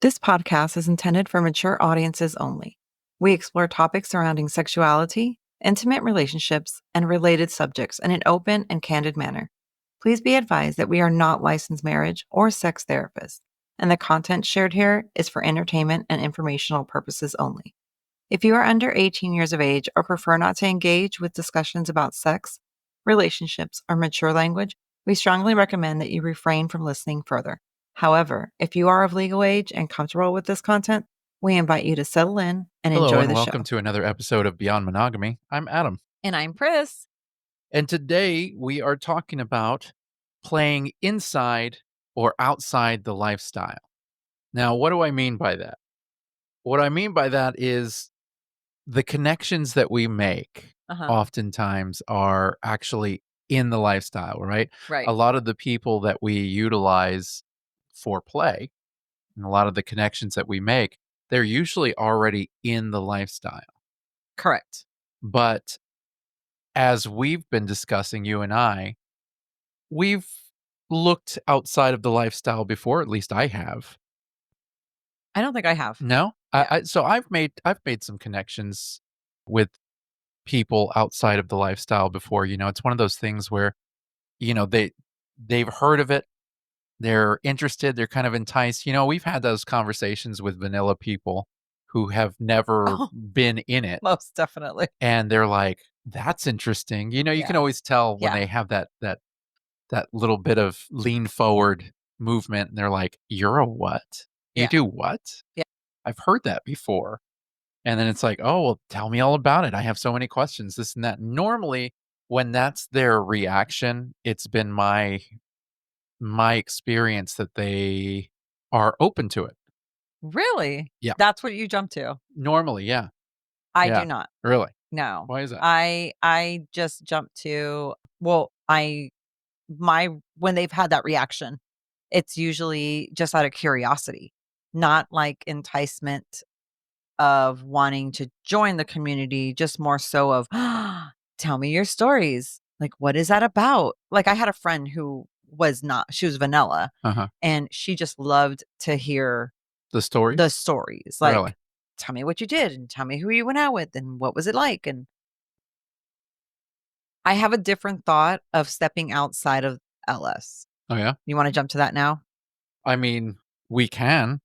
This podcast is intended for mature audiences only. We explore topics surrounding sexuality, intimate relationships, and related subjects in an open and candid manner. Please be advised that we are not licensed marriage or sex therapists, and the content shared here is for entertainment and informational purposes only. If you are under 18 years of age or prefer not to engage with discussions about sex, relationships, or mature language, we strongly recommend that you refrain from listening further. However, if you are of legal age and comfortable with this content, we invite you to settle in and Hello, enjoy and the welcome show. to another episode of Beyond Monogamy. I'm Adam, And I'm Pris. and today we are talking about playing inside or outside the lifestyle. Now, what do I mean by that? What I mean by that is the connections that we make oftentimes are actually in the lifestyle, right? Right. A lot of the people that we utilize for play and a lot of the connections that we make, they're usually already in the lifestyle. Correct. But as we've been discussing, you and I, we've looked outside of the lifestyle before, at least I have. I don't think I have. No? Yeah. So I've made some connections with people outside of the lifestyle before. It's one of those things where, they've heard of it, they're interested, they're kind of enticed. We've had those conversations with vanilla people who have never Oh, been in it, most definitely. and they're like, "That's interesting." You can Yeah. always tell when Yeah. they have that little bit of lean forward movement, and they're like, "You're a what? You Yeah. do what? Yeah. I've heard that before." And then it's like, "Oh, well, tell me all about it. I have so many questions, this and that." Normally, when that's their reaction, it's been my experience that they are open to it. Really? Yeah. That's what you jump to. Normally, yeah. I Yeah. do not. Really? No. Why is that? I just jump to, well, my when they've had that reaction, it's usually just out of curiosity, not like enticement of wanting to join the community, just more so of, tell me your stories. Like, what is that about? Like, I had a friend who she was vanilla, Uh-huh. and she just loved to hear The stories? the stories. Really? Like, tell me what you did and tell me who you went out with and what was it like. And I have a different thought of stepping outside of LS. Oh, yeah? You want to jump to that now? I mean, we can.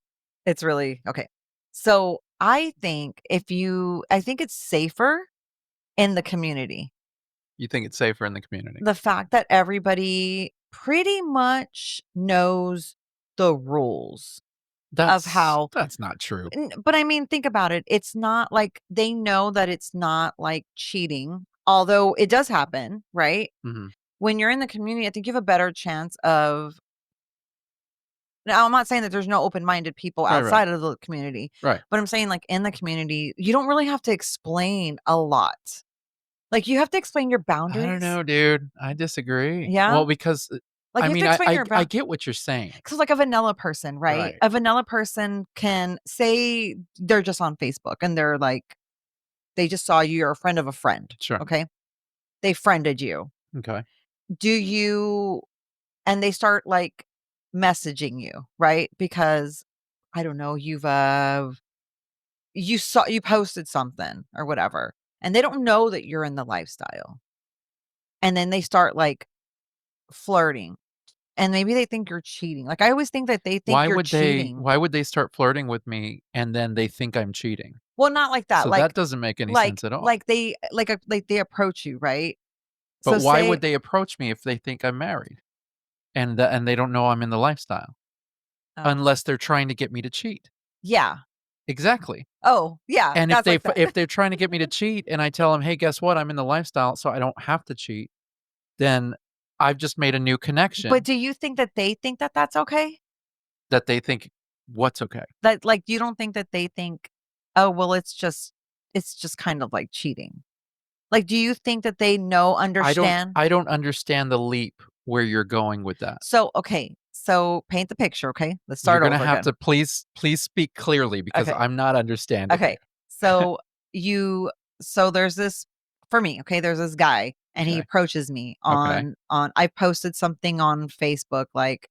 It's really okay. So I think I think it's safer in the community. You think it's safer in the community? The fact that everybody pretty much knows the rules of how, That's not true. but I mean, think about it. It's not like they know that it's not like cheating, although it does happen, right? Mhm. When you're in the community, I think you have a better chance of. Now, I'm not saying that there's no open-minded people Right, right. outside of the community, Right. but I'm saying, like, in the community, you don't really have to explain a lot. Like, you have to explain your I don't boundaries. know, dude. I disagree. Yeah? Well, because, Like, I you have to mean, explain your I boundaries. get what you're saying. Because, like, a vanilla person, right? Right. A vanilla person can say they're just on Facebook and they're like, they just saw you, you're a friend of a friend, Sure. okay? They friended you. Okay. Do you and they start, like, messaging you, right? Because, I don't know, you posted something or whatever, and they don't know that you're in the lifestyle. And then they start, like, flirting, and maybe they think you're cheating. Like, I always think that they think Why you're would they cheating. why would they start flirting with me and then they think I'm cheating? Well, not like that, So that doesn't make any sense at all. like they approach you, right? But So why say would they approach me if they think I'm married and they don't know I'm in the lifestyle? oh, Unless they're trying to get me to cheat. yeah. Exactly. Oh, yeah, And that's like that. if they're trying to get me to cheat and I tell them, "Hey, guess what? I'm in the lifestyle, so I don't have to cheat," then I've just made a new But connection do you think that they think that that's okay? that they think what's okay. That, like, you don't think that they think, "Oh, well, it's just kind of like cheating." Like, do you think that they understand? I don't understand the leap where you're going with that. So, okay, so paint the picture, okay? Let's You're start gonna over have again. to please speak clearly because Okay, I'm not understanding you. okay. So you so there's this for me, okay, there's this guy and he Okay. approaches me Okay. on I posted something on Facebook like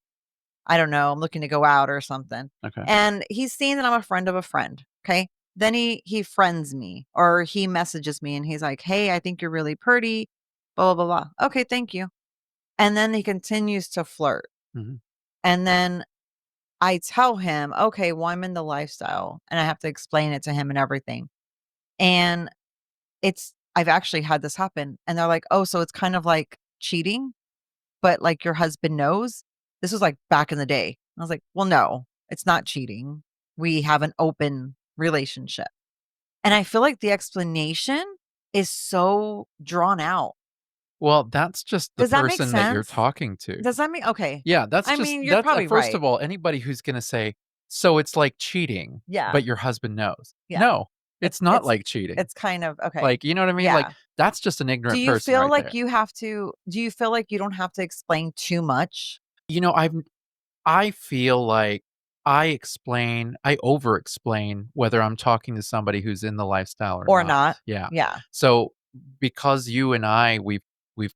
I don't know, I'm looking to go out or something. Okay. And he's seeing that I'm a friend of a friend. Okay. Then he friends me or he messages me and he's like, "Hey, I think you're really pretty." Blah blah blah blah. Okay, thank you. And then he continues to flirt. Mhm. And then I tell him, "Okay, well, I'm in the lifestyle," and I have to explain it to him and everything. And I've actually had this happen, and they're like, "Oh, so it's kind of like cheating, but, like, your husband knows?" This was, like, back in the day. I was like, "Well, no, it's not cheating. We have an open relationship." And I feel like the explanation is so drawn out. Well, that's just the Does that make person that you're sense? talking to. Does that mean okay. Yeah, that's I just mean, you're that's probably first right. of all, anybody who's gonna say, "So it's like cheating, Yeah, but your husband knows." yeah. No, It's it's not it's like cheating. it's kind of okay. Like, you know what I mean? Like, Yeah. that's just an Do ignorant you person feel right like there. do you feel like you don't have to explain too much You know, I feel like I over explain whether I'm talking to somebody who's in the lifestyle or or not. not? Yeah. Yeah. So, because you and I, we've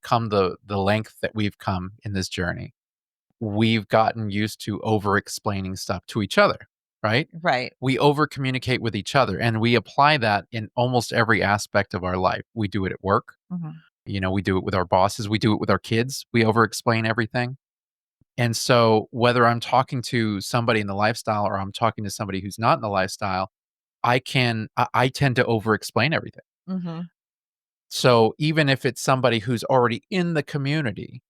come the length that we've come in this journey, we've gotten used to over explaining stuff to each other, right? Right. We over communicate with each other and we apply that in almost every aspect of our life. We do it at work, Mhm. we do it with our bosses, we do it with our kids. We over explain everything. And so, whether I'm talking to somebody in the lifestyle or I'm talking to somebody who's not in the lifestyle, I tend to over explain everything. Mhm. So, even if it's somebody who's already in the community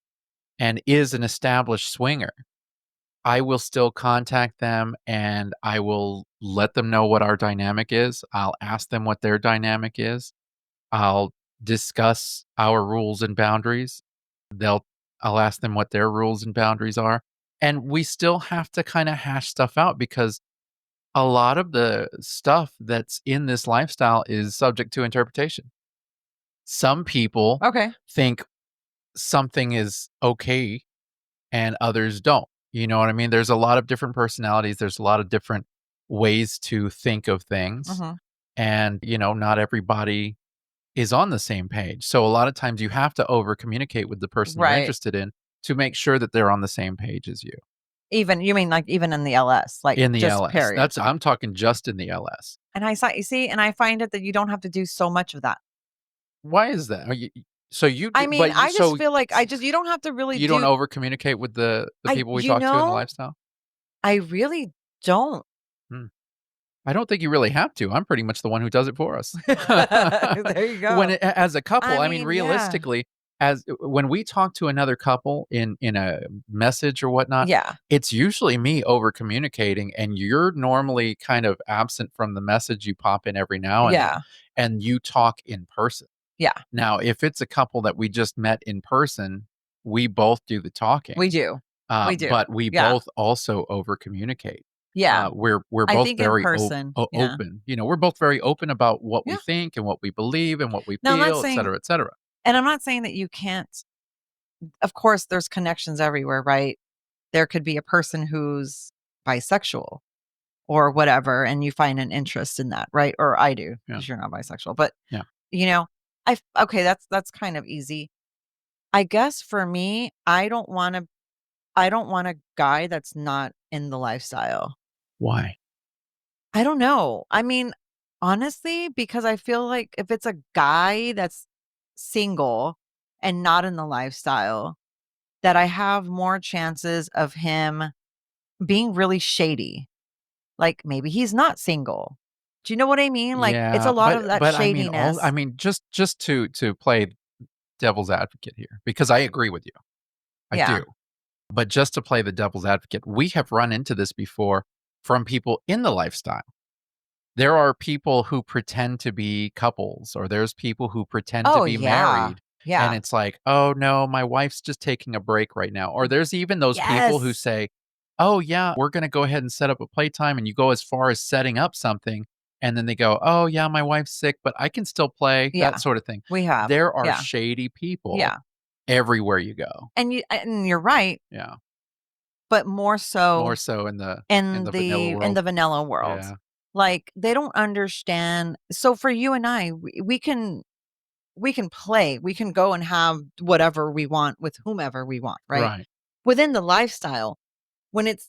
and is an established swinger, I will still contact them and I will let them know what our dynamic is. I'll ask them what their dynamic is. I'll discuss our rules and boundaries. They'll I'll ask them what their rules and boundaries are. And we still have to kind of hash stuff out because a lot of the stuff that's in this lifestyle is subject to interpretation. Some people Okay. think something is okay and others don't. You know what I mean? There's a lot of different personalities, there's a lot of different ways to think of things. Mhm. And, not everybody is on the same page. So a lot of times you have to over communicate with the person you're Right. interested in to make sure that they're on the same page as you Even you mean like even in the LS, like in the just LS. period. I'm talking just in the LS. And I saw you see, and I find it that you don't have to do so much of that. Why is that? Are you so you I do, mean, but you I just so feel like you don't have to really you don't do over communicate with the I people we you talk to in the know, lifestyle? I really don't. Hmm. I don't think you really have to. I'm pretty much the one who does it for us. There you go. As a couple, I I mean, mean, yeah. realistically, when we talk to another couple in a message or whatnot, Yeah. it's usually me over communicating, and you're normally kind of absent from the message. You pop in every now and then, Yeah. and you talk in person. Yeah. Now, if it's a couple that we just met in person, we both do the talking, We do. We do. but we Yeah. both also over communicate. Yeah. We're I both think in very person, yeah. open. We're both very open about what we Yeah. think and what we believe and what we Now I'm not feel, et saying cetera, et cetera. and I'm not saying that you can't of course, there's connections everywhere, right? There could be a person who's bisexual or whatever, and you find an interest in that, right? Or I do, Yeah, because you're not bisexual. But, yeah. you know, okay, that's kind of easy. I guess for me, I don't want a guy that's not in the lifestyle. Why? I don't know. I mean, honestly, because I feel like if it's a guy that's single and not in the lifestyle, that I have more chances of him being really shady. Like maybe he's not single. Do you know what I mean? Like it's a Yeah, lot of that but I mean, shadiness. just to play devil's advocate here, because I agree with you. I Yeah. do. But just to play the devil's advocate, we have run into this before from people in the lifestyle. There are people who pretend to be couples, or there's people who pretend to Oh be yeah. married, and Yeah. it's like, "Oh, no, my wife's just taking a break right now." Or there's even those people who Yes. say, "Oh, yeah, we're gonna go ahead and set up a playtime," and you go as far as setting up something, and then they go, "Oh, yeah, my wife's sick, but I can still play," that Yeah. sort of thing. We have. There are Yeah. shady people Yeah. everywhere you go. And you're right, Yeah. but more More so so in the vanilla in world. the vanilla world. Yeah. Like they don't understand. So for you and I, we can play. We can go and have whatever we want with whomever we want, right? Right. Within the lifestyle. when it's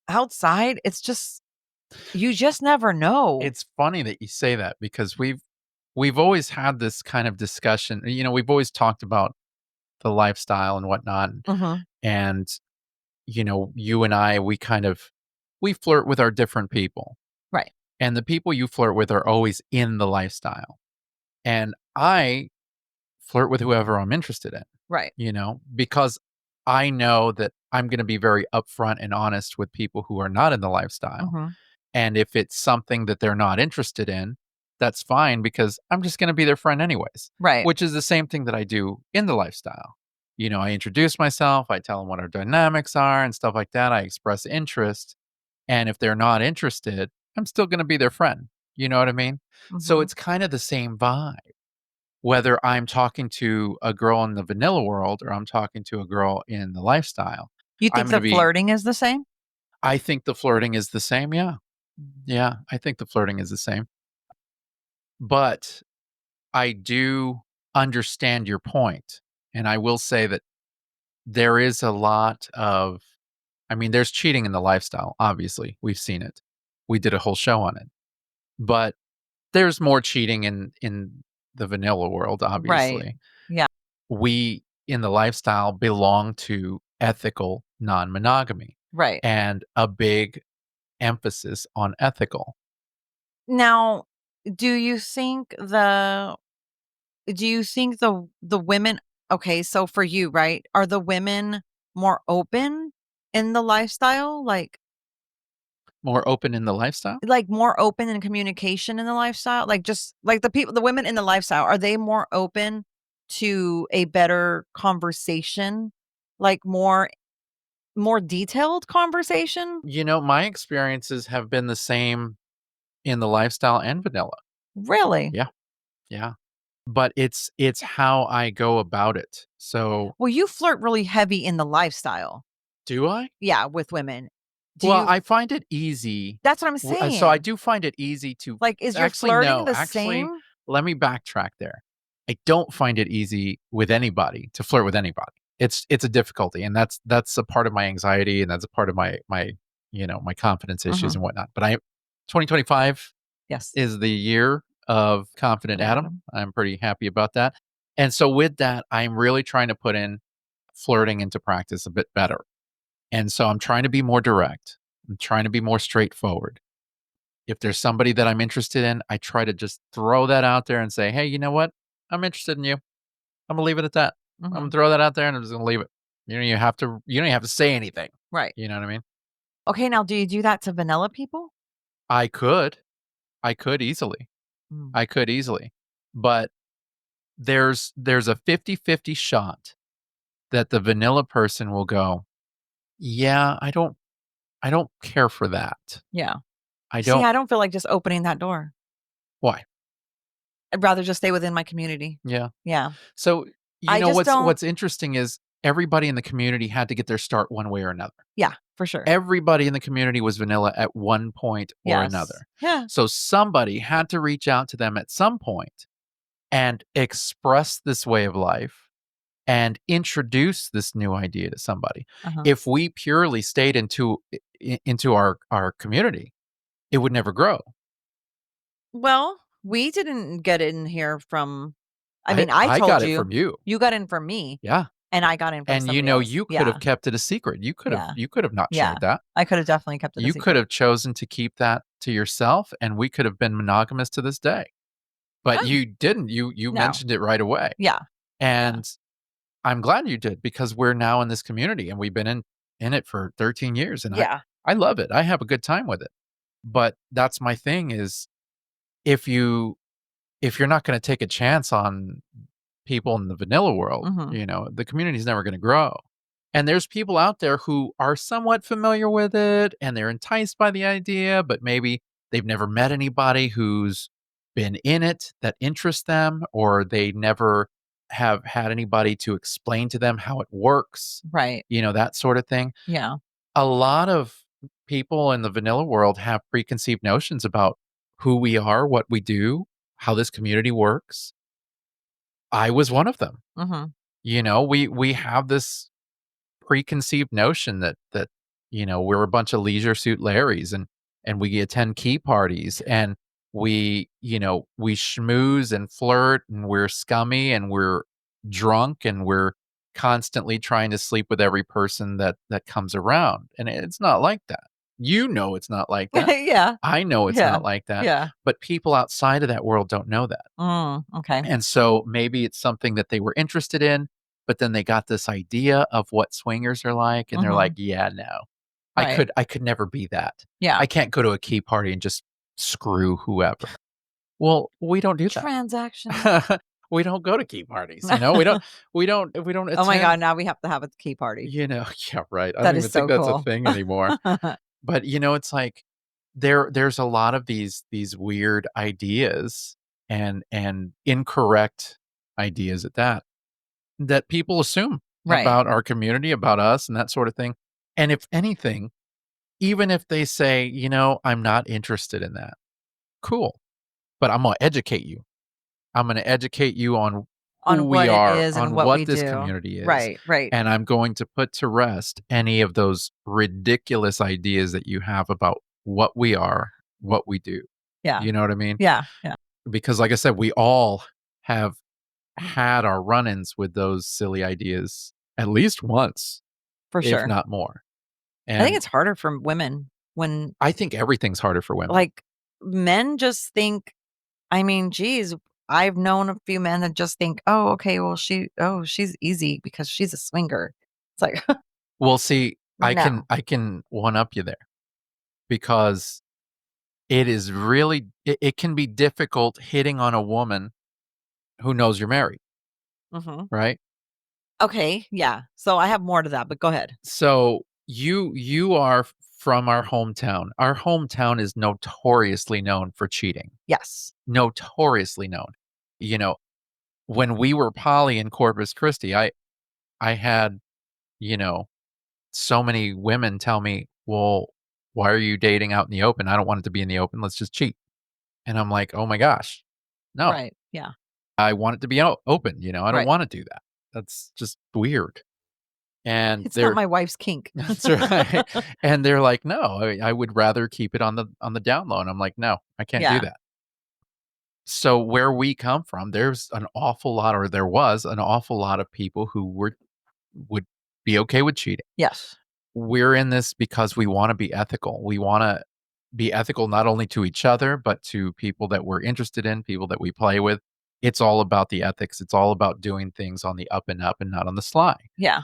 outside, it's just you just never know. It's funny that you say that because we've always had this kind of discussion. We've always talked about the lifestyle and whatnot, Mhm. and you and I, we flirt with our different people, Right. and the people you flirt with are always in the lifestyle, and I flirt with whoever I'm interested in. Right. Because I know that I'm going to be very upfront and honest with people who are not in the lifestyle. Mhm. And if it's something that they're not interested in, that's fine because I'm just going to be their friend anyways, Right. which is the same thing that I do in the lifestyle. I introduce myself, I tell them what our dynamics are and stuff like that. I express interest. And if they're not interested, I'm still going to be their friend. You know what I mean? So Mhm. it's kind of the same vibe, whether I'm talking to a girl in the vanilla world or I'm talking to a girl in the lifestyle. You I'm think going to the be, flirting is the same? I think the flirting is the same. Yeah. Mm. Yeah. I think the flirting is the same. But I do understand your point. And I will say that there is a lot of, there's cheating in the lifestyle. Obviously, we've seen it. We did a whole show on it. But there's more cheating in the vanilla world, Right. obviously. Yeah. We in the lifestyle belong to ethical non-monogamy Right. and a big emphasis on ethical. Now, do you think the the women, okay, so for you, right? Are the women more open in the lifestyle? More open in the lifestyle? More open in communication in the lifestyle? Like just like the women in the lifestyle, are they more open to a better conversation? Like more detailed conversation? My experiences have been the same in the lifestyle and vanilla. Really? Yeah, yeah. But it's how I go about it. So, Well, you flirt really heavy in the lifestyle. do I? Yeah, with women. Do Well, you I find it easy. That's what I'm So I saying. do find it easy to Like, is your actually flirting no, the actually, same? let me backtrack there. I don't find it easy with anybody to flirt with anybody. It's a difficulty, and that's a part of my anxiety, and that's a part of my confidence issues Mhm. and whatnot. But 2025 Yes. is the year of confident Confident Adam. Adam. I'm pretty happy about that. And so with that, I'm really trying to put in flirting into practice a bit better. And so I'm trying to be more direct. I'm trying to be more straightforward. If there's somebody that I'm interested in, I try to just throw that out there and say, "Hey, you know what? I'm interested in you. I'm gonna leave it at that. I'm gonna Mhm. throw that out there and I'm just gonna leave it. You don't have to say anything." Right. You know what I mean? Okay, now do you do that to vanilla people? I could. I could easily. Mm. I could easily. But there's a 50-50 shot that the vanilla person will go, "Yeah, I don't care for that. Yeah. I See, don't I don't feel like just opening that door. why?" I'd rather just stay within my community. Yeah. Yeah. So, I just what's don't. interesting is everybody in the community had to get their start one way or another. Yeah, for sure. Everybody in the community was vanilla at one point or Yes. another. Yeah. So somebody had to reach out to them at some point and express this way of life and introduce this new idea to somebody. Uh-huh. If we purely stayed into our community, it would never grow. Well, we didn't get in here from. I I mean, I I told got it you. from you. You got in from me, Yeah. and I got in from And somebody else. you could have Yeah. kept it a secret. Yeah. You could have not Yeah. shared that. I could have definitely kept it a You could secret. have chosen to keep that to yourself and we could have been monogamous to this day. But Oh, you didn't. You no. mentioned it right away. Yeah. Yeah. And I'm glad you did because we're now in this community and we've been in it for 13 years and Yeah. I love it. I have a good time with it. But that's my thing is if you if you're not going to take a chance on people in the vanilla world, Mhm. the community is never going to grow. And there's people out there who are somewhat familiar with it and they're enticed by the idea, but maybe they've never met anybody who's been in it that interests them, or they never have had anybody to explain to them how it works, Right. that sort of thing. Yeah. A lot of people in the vanilla world have preconceived notions about who we are, what we do, how this community works. I was one of them. Mhm. We have this preconceived notion that We're a bunch of leisure suit Larrys, and we attend key parties, and we schmooze and flirt, and we're scummy, and we're drunk, and we're constantly trying to sleep with every person that comes around, and it's not like that. It's not like that. Yeah. I know it's Yeah. not like that, Yeah. but people outside of that world don't know that. Okay. And so maybe it's something that they were interested in, but then they got this idea of what swingers are like, and they're like, Mhm. "Yeah, no. Right. I could never be that. Yeah. I can't go to a key party and just screw whoever." Well, we don't do Transactional. that. We don't go to key parties, we don't Oh my god, attend, now we have to have a key party. yeah, right. I don't That is even think so that's a cool. thing anymore. But, it's like there's a lot of these weird ideas and incorrect ideas at that people assume Right. about our community, about us, and that sort of thing. And if anything, even if they say, "I'm not interested in that," cool, but I'm gonna educate you. I'm gonna educate you on On who we what it are, is and on what what we this do. community is, Right, right. and I'm going to put to rest any of those ridiculous ideas that you have about what we are, what we do. Yeah. You know what I mean? Yeah, yeah, Because like I said, we all have had our run-ins with those silly ideas at least once, for if sure. not more. I think And it's harder for women when, I think everything's harder for women. like, men just think, I mean, geez, I've known a few men that just think, "Oh, okay, well, she's easy because she's a swinger." It's like, Well, see, no. I can one up you there because it can be difficult hitting on a woman who knows you're married, Mhm. right? Okay, yeah. So I have more to that, but go ahead. So you are from our hometown. Our hometown is notoriously known for cheating. Yes. Notoriously known. You know, when we were poly in Corpus Christi, I had, you know, so many women tell me, "Well, why are you dating out in the open? I don't want it to be in the open. Let's just cheat." And I'm like, "Oh my gosh. No. Right. Yeah. I want it to be open, I don't Right. wanna do that. That's just weird." And It's not my wife's kink. that's right. And they're like, "No, I would rather keep it on the down low." And I'm like, "No, I can't do Yeah. that." So where we come from, there's an awful lot, or there was an awful lot of people who would be okay with cheating. Yes. We're in this because we wanna be ethical. We wanna be ethical not only to each other, but to people that we're interested in, people that we play with. It's all about the ethics. It's all about doing things on the up and not on the sly. Yeah.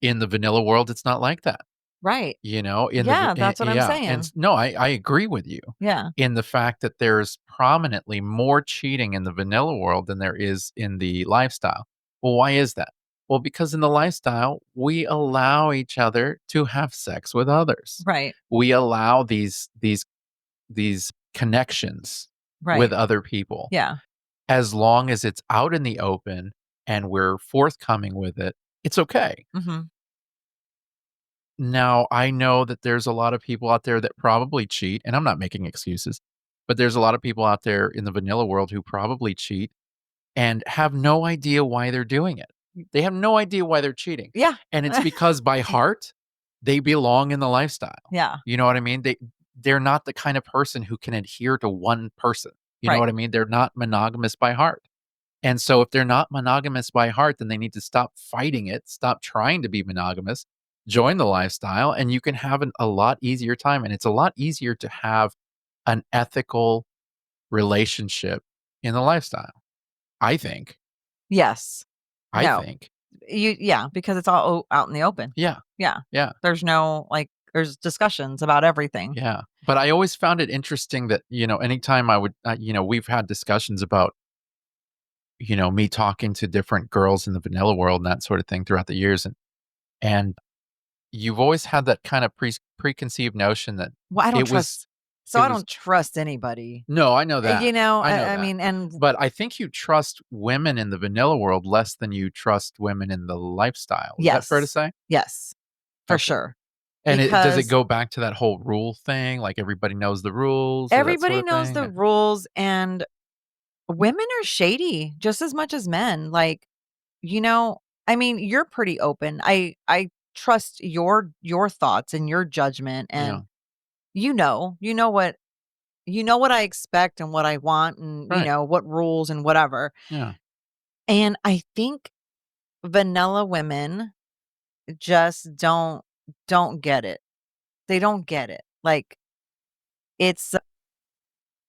In the vanilla world, it's not like that. Right. In the v Yeah, that's what I'm yeah, and saying. no, I agree with you Yeah. in the fact that there's prominently more cheating in the vanilla world than there is in the lifestyle. Well, why is that? Well, because in the lifestyle, we allow each other to have sex with others. Right. We allow these connections with Right. other people. Yeah. As long as it's out in the open and we're forthcoming with it, it's okay. Mhm. Now, I know that there's a lot of people out there that probably cheat, and I'm not making excuses, but there's a lot of people out there in the vanilla world who probably cheat and have no idea why they're doing it. They have no idea why they're cheating. Yeah. And it's because by heart, they belong in the lifestyle. Yeah. You know what I mean? They're not the kind of person who can adhere to one person. You know Right. what I mean? They're not monogamous by heart. And so if they're not monogamous by heart, then they need to stop fighting it, stop trying to be monogamous, join the lifestyle, and you can have a lot easier time. And it's a lot easier to have an ethical relationship in the lifestyle. I think. Yes. I No. think. Yeah, because it's all out in the open. Yeah. Yeah. Yeah. There's no, like, there's discussions about everything. Yeah. But I always found it interesting that, anytime I would, we've had discussions about, me talking to different girls in the vanilla world and that sort of thing throughout the years. And you've always had that kind of preconceived notion that Well, I don't it was trust, so it I was don't trust anybody. no, I know that. I know I that. mean, and But I think you trust women in the vanilla world less than you trust women in the lifestyle. Is that fair to yes. say? Yes, for Okay. sure. And does it Because go back to that whole rule thing, like everybody knows the rules or that sort everybody of knows thing? the rules, and women are shady just as much as men. Like, I mean, you're pretty open. I trust your thoughts and your judgment, Yeah. and you know what I expect and what I want, and Right. what rules and whatever. Yeah. And I think vanilla women just don't get it. They don't get it. Like, it's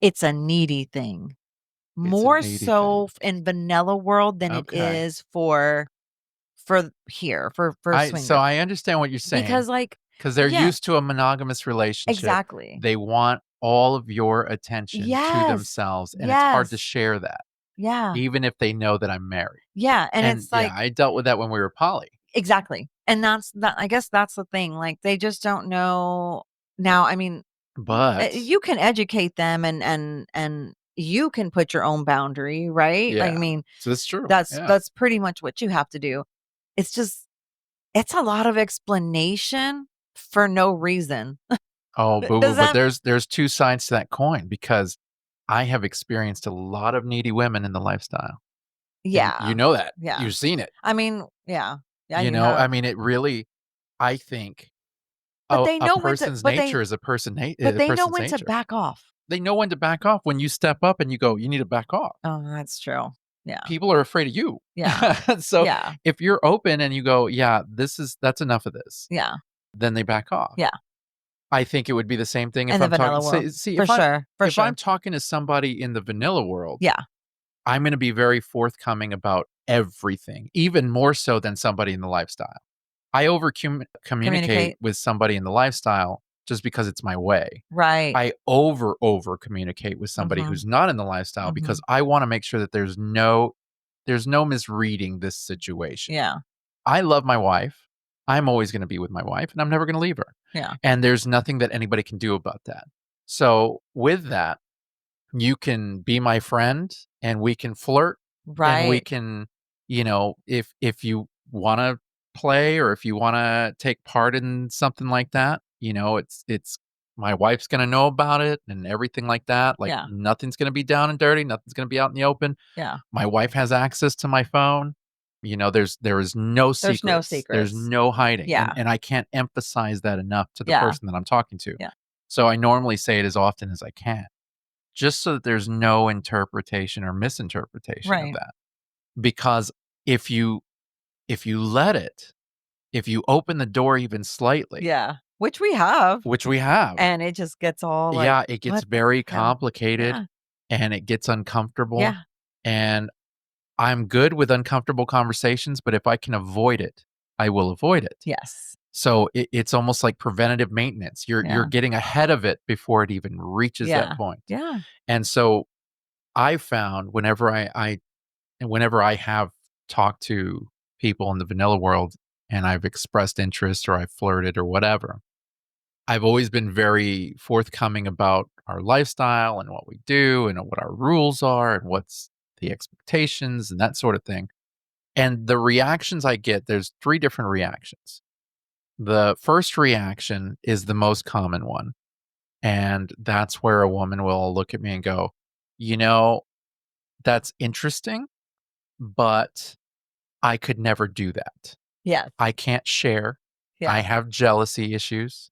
it's a needy thing. It's a More needy thing. so in vanilla world than it Okay. is for So swinger. I understand what you're saying Because, like, because 'cause they're yeah, used to a monogamous relationship. exactly. They want all of your attention to Yes. themselves, and it's hard to Yes. share that, Yeah. even if they know that I'm married. Yeah, and And, it's yeah, like, I dealt with that when we were poly. exactly. And I guess that's the thing. Like, they just don't know. Now, I mean, But you can educate them, and you can put your own boundary, right? Like, I yeah. mean, So that's true. that's Yeah. that's pretty much what you have to do. It's just it's a lot of explanation for no reason. Oh, boo boo, Does but that there's 2 sides to that coin because I have experienced a lot of needy women in the lifestyle, and you Yeah. know that. Yeah. You've seen it, I mean, yeah. Yeah, you you know? I have. mean, it really I think But a they a know when to person's nature is but a they know person's when to nature. back off. They know when to back off when you step up and you go, "You need to back off." Oh, that's true. Yeah. People are afraid of you. Yeah. So, Yeah. if you're open and you go, "Yeah, that's enough of this," Yeah. then they back off. Yeah. I think it would be the same thing if In the I'm talking vanilla world. see, For sure. For if I'm sure. talking to somebody in the vanilla world, Yeah. I'm gonna be very forthcoming about everything, even more so than somebody in the lifestyle. I over communicate Communicate. with somebody in the lifestyle just because it's my way. Right. I over communicate with somebody Mhm. who's not in the lifestyle because Mhm. I wanna make sure that there's no misreading this situation. Yeah. I love my wife. I'm always gonna be with my wife, and I'm never gonna leave her, Yeah. and there's nothing that anybody can do about that. So, with that, you can be my friend, and we can flirt, and we Right. can, if you wanna play or if you wanna take part in something like that, it's my wife's gonna know about it and everything like that. Like, Yeah. nothing's gonna be down and dirty, nothing's gonna be out in the open. Yeah. My wife has access to my phone. There is no There's no secrets. There's secrets. no hiding, and Yeah. I can't emphasize that enough to the Yeah. person that I'm talking to. Yeah. So I normally say it as often as I can, just so that there's no interpretation or misinterpretation of Right. that. Because if you if you let it, if you open the door even slightly, Yeah. Which we have, which we have, and it just gets all like, yeah, it gets "What the very hell?" complicated Yeah. and it gets uncomfortable. Yeah. And I'm good with uncomfortable conversations, but if I can avoid it, I will avoid it. Yes. So it's almost like preventative maintenance. You're Yeah. getting ahead of it before it even reaches that Yeah. point. Yeah. And so I found whenever I have talked to people in the vanilla world and I've expressed interest or I've flirted or whatever, I've always been very forthcoming about our lifestyle and what we do and what our rules are and what's the expectations and that sort of thing. And the reactions I get, there's 3 different reactions. The first reaction is the most common one, and that's where a woman will look at me and go, "You know, that's interesting, but I could never do that. Yes. I can't share. I Yeah. have jealousy issues,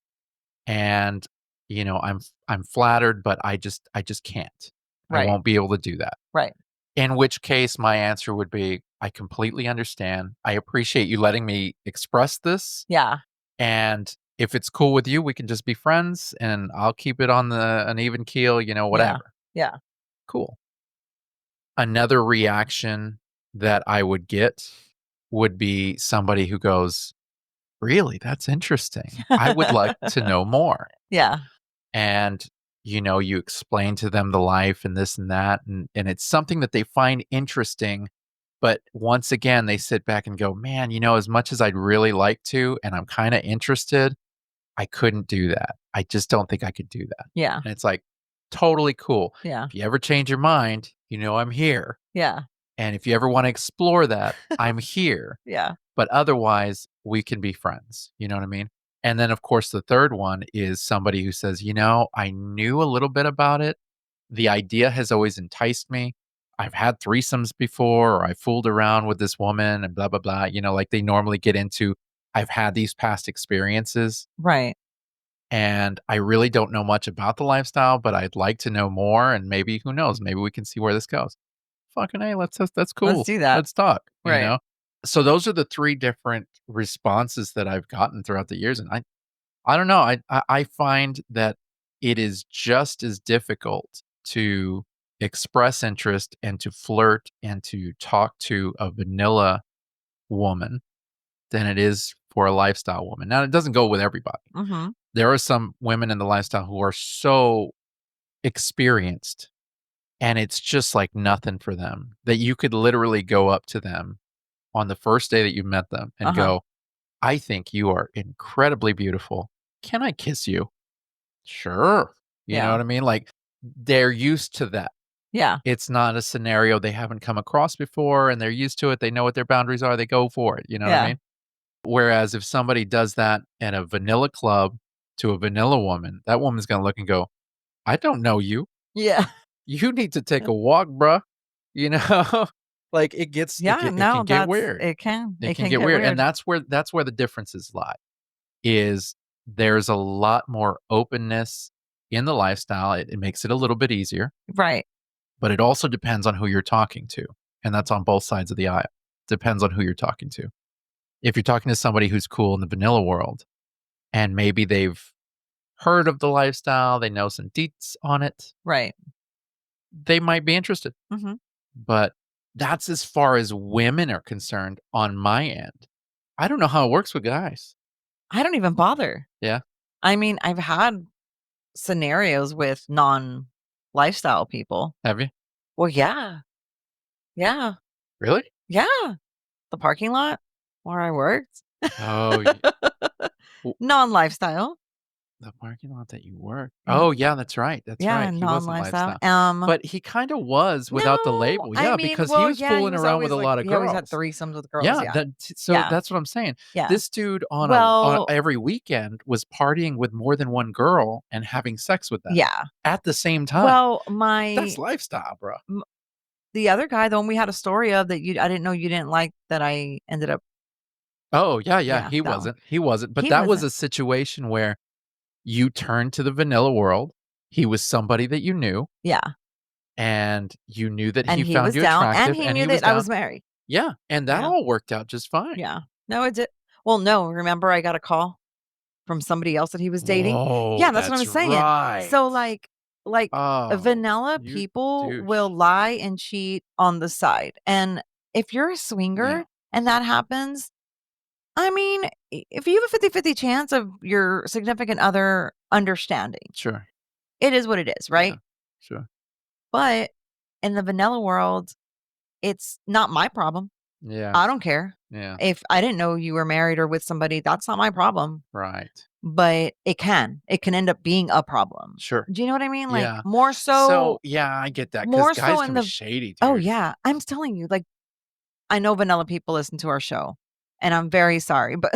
and, I'm flattered, but I just can't. I Right. won't be able to do that." Right. In which case, my answer would be, "I completely understand. I appreciate you letting me express this, Yeah. and if it's cool with you, we can just be friends, and I'll keep it on an even keel, Yeah. whatever." Yeah. Cool. Another reaction that I would get would be somebody who goes, "Really? That's interesting. I would like to know more." Yeah. And, you explain to them the life and this and that, and it's something that they find interesting. But once again, they sit back and go, "Man, as much as I'd really like to, and I'm kind of interested, I couldn't do that. I just don't think I could do that." Yeah. And it's like, totally cool. Yeah. If you ever change your mind, I'm here. Yeah. And if you ever want to explore that, I'm here. Yeah. But otherwise, we can be friends. You know what I mean? And then, of course, the third one is somebody who says, I knew a little bit about it. The idea has always enticed me. I've had threesomes before, or I fooled around with this woman and blah, blah, blah. Like they normally get into, I've had these past experiences Right. and I really don't know much about the lifestyle, but I'd like to know more and maybe who knows, maybe we can see where this goes. Fucking A, that's Let's cool. do that. Let's talk, you Right. know? So those are the 3 different responses that I've gotten throughout the years, and I don't know, I find that it is just as difficult to express interest and to flirt and to talk to a vanilla woman than it is for a lifestyle woman. Now, it doesn't go with everybody. Mhm. There are some women in the lifestyle who are so experienced, and it's just like nothing for them that you could literally go up to them on the first day that you met them and Uh-huh. go, "I think you are incredibly beautiful. Can I kiss you?" "Sure." You know Yeah. what I mean? Like, they're used to that. Yeah. It's not a scenario they haven't come across before, and they're used to it. They know what their boundaries are. They go for it. You know what I Yeah. mean? Whereas if somebody does that at a vanilla club to a vanilla woman, that woman's gonna look and go, "I don't know you. Yeah. You need to take a walk, bruh." You know? Like, Yeah, it can no, get that's weird. it can. It It can can get get weird, and weird. that's where the differences lie, is there's a lot more openness in the lifestyle. It makes it a little bit easier, Right. but it also depends on who you're talking to, and that's on both sides of the aisle. Depends on who you're talking to. If you're talking to somebody who's cool in the vanilla world, and maybe they've heard of the lifestyle, they know some deets on it, Right. they might be interested. Mhm. But that's as far as women are concerned on my end. I don't know how it works with guys. I don't even bother. Yeah. I mean, I've had scenarios with non-lifestyle people. Have you? Well, yeah. Yeah. Really? Yeah. The parking lot where I worked. Oh, w Non-lifestyle. the parking lot that you work. Yeah. Oh, yeah, that's right, that's Yeah, right. He wasn't non-lifestyle. lifestyle. But he kinda was without the No, label. I Yeah, mean, because he well, was yeah, he fooling was around with always a like lot of he always had girls. threesomes with girls, Yeah, yeah. so Yeah, that's what I'm saying. yeah. This dude on Well, every weekend was partying with more than one girl and having sex with them yeah. at the same time. Well, That's lifestyle, bro. m the other guy, the one we had a story of that I didn't know you didn't like that I ended up Oh, yeah, yeah, yeah, that one. he wasn't, but He that was wasn't. a situation where you turned to the vanilla world. He was somebody that you knew, Yeah, and you knew that and he he found was you down, and attractive, he and knew he was that I down. was married. Yeah, and that Yeah, all worked out just fine. yeah. No, it did well, no, remember I got a call from somebody else that he was dating? Whoa, Yeah, that's what I'm that's saying. right. So, like, Oh, vanilla you people will douche. lie and cheat on the side, and if you're a Yeah, swinger and that happens, I mean, if you have a 50-50 chance of your significant other understanding, sure. it is what it is, Yeah, right? sure. But in the vanilla world, it's not my problem. Yeah, I don't care. yeah, If I didn't know you were married or with somebody, that's not my problem. right. But it can. It can end up being a problem. Sure. Do you know what I mean? Like Yeah. So, yeah, I get that because more guys so can in be the shady, oh dude. yeah. I'm telling you, like I know vanilla people listen to our show, and I'm very sorry, but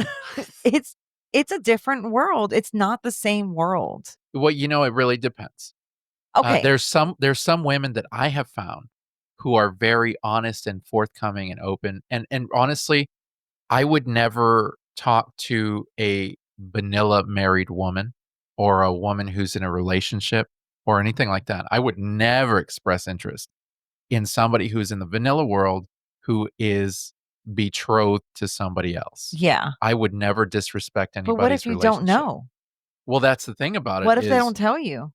it's it's a different world. It's not the same world. Well, it really depends. Okay. There's some women that I have found who are very honest and forthcoming and open, and honestly, I would never talk to a vanilla married woman or a woman who's in a relationship or anything like that. I would never express interest in somebody who's in the vanilla world who is betrothed to somebody else. Yeah. I would never disrespect But what if anybody's you don't relationship. know? Well, that's the thing about it What if they is don't tell you?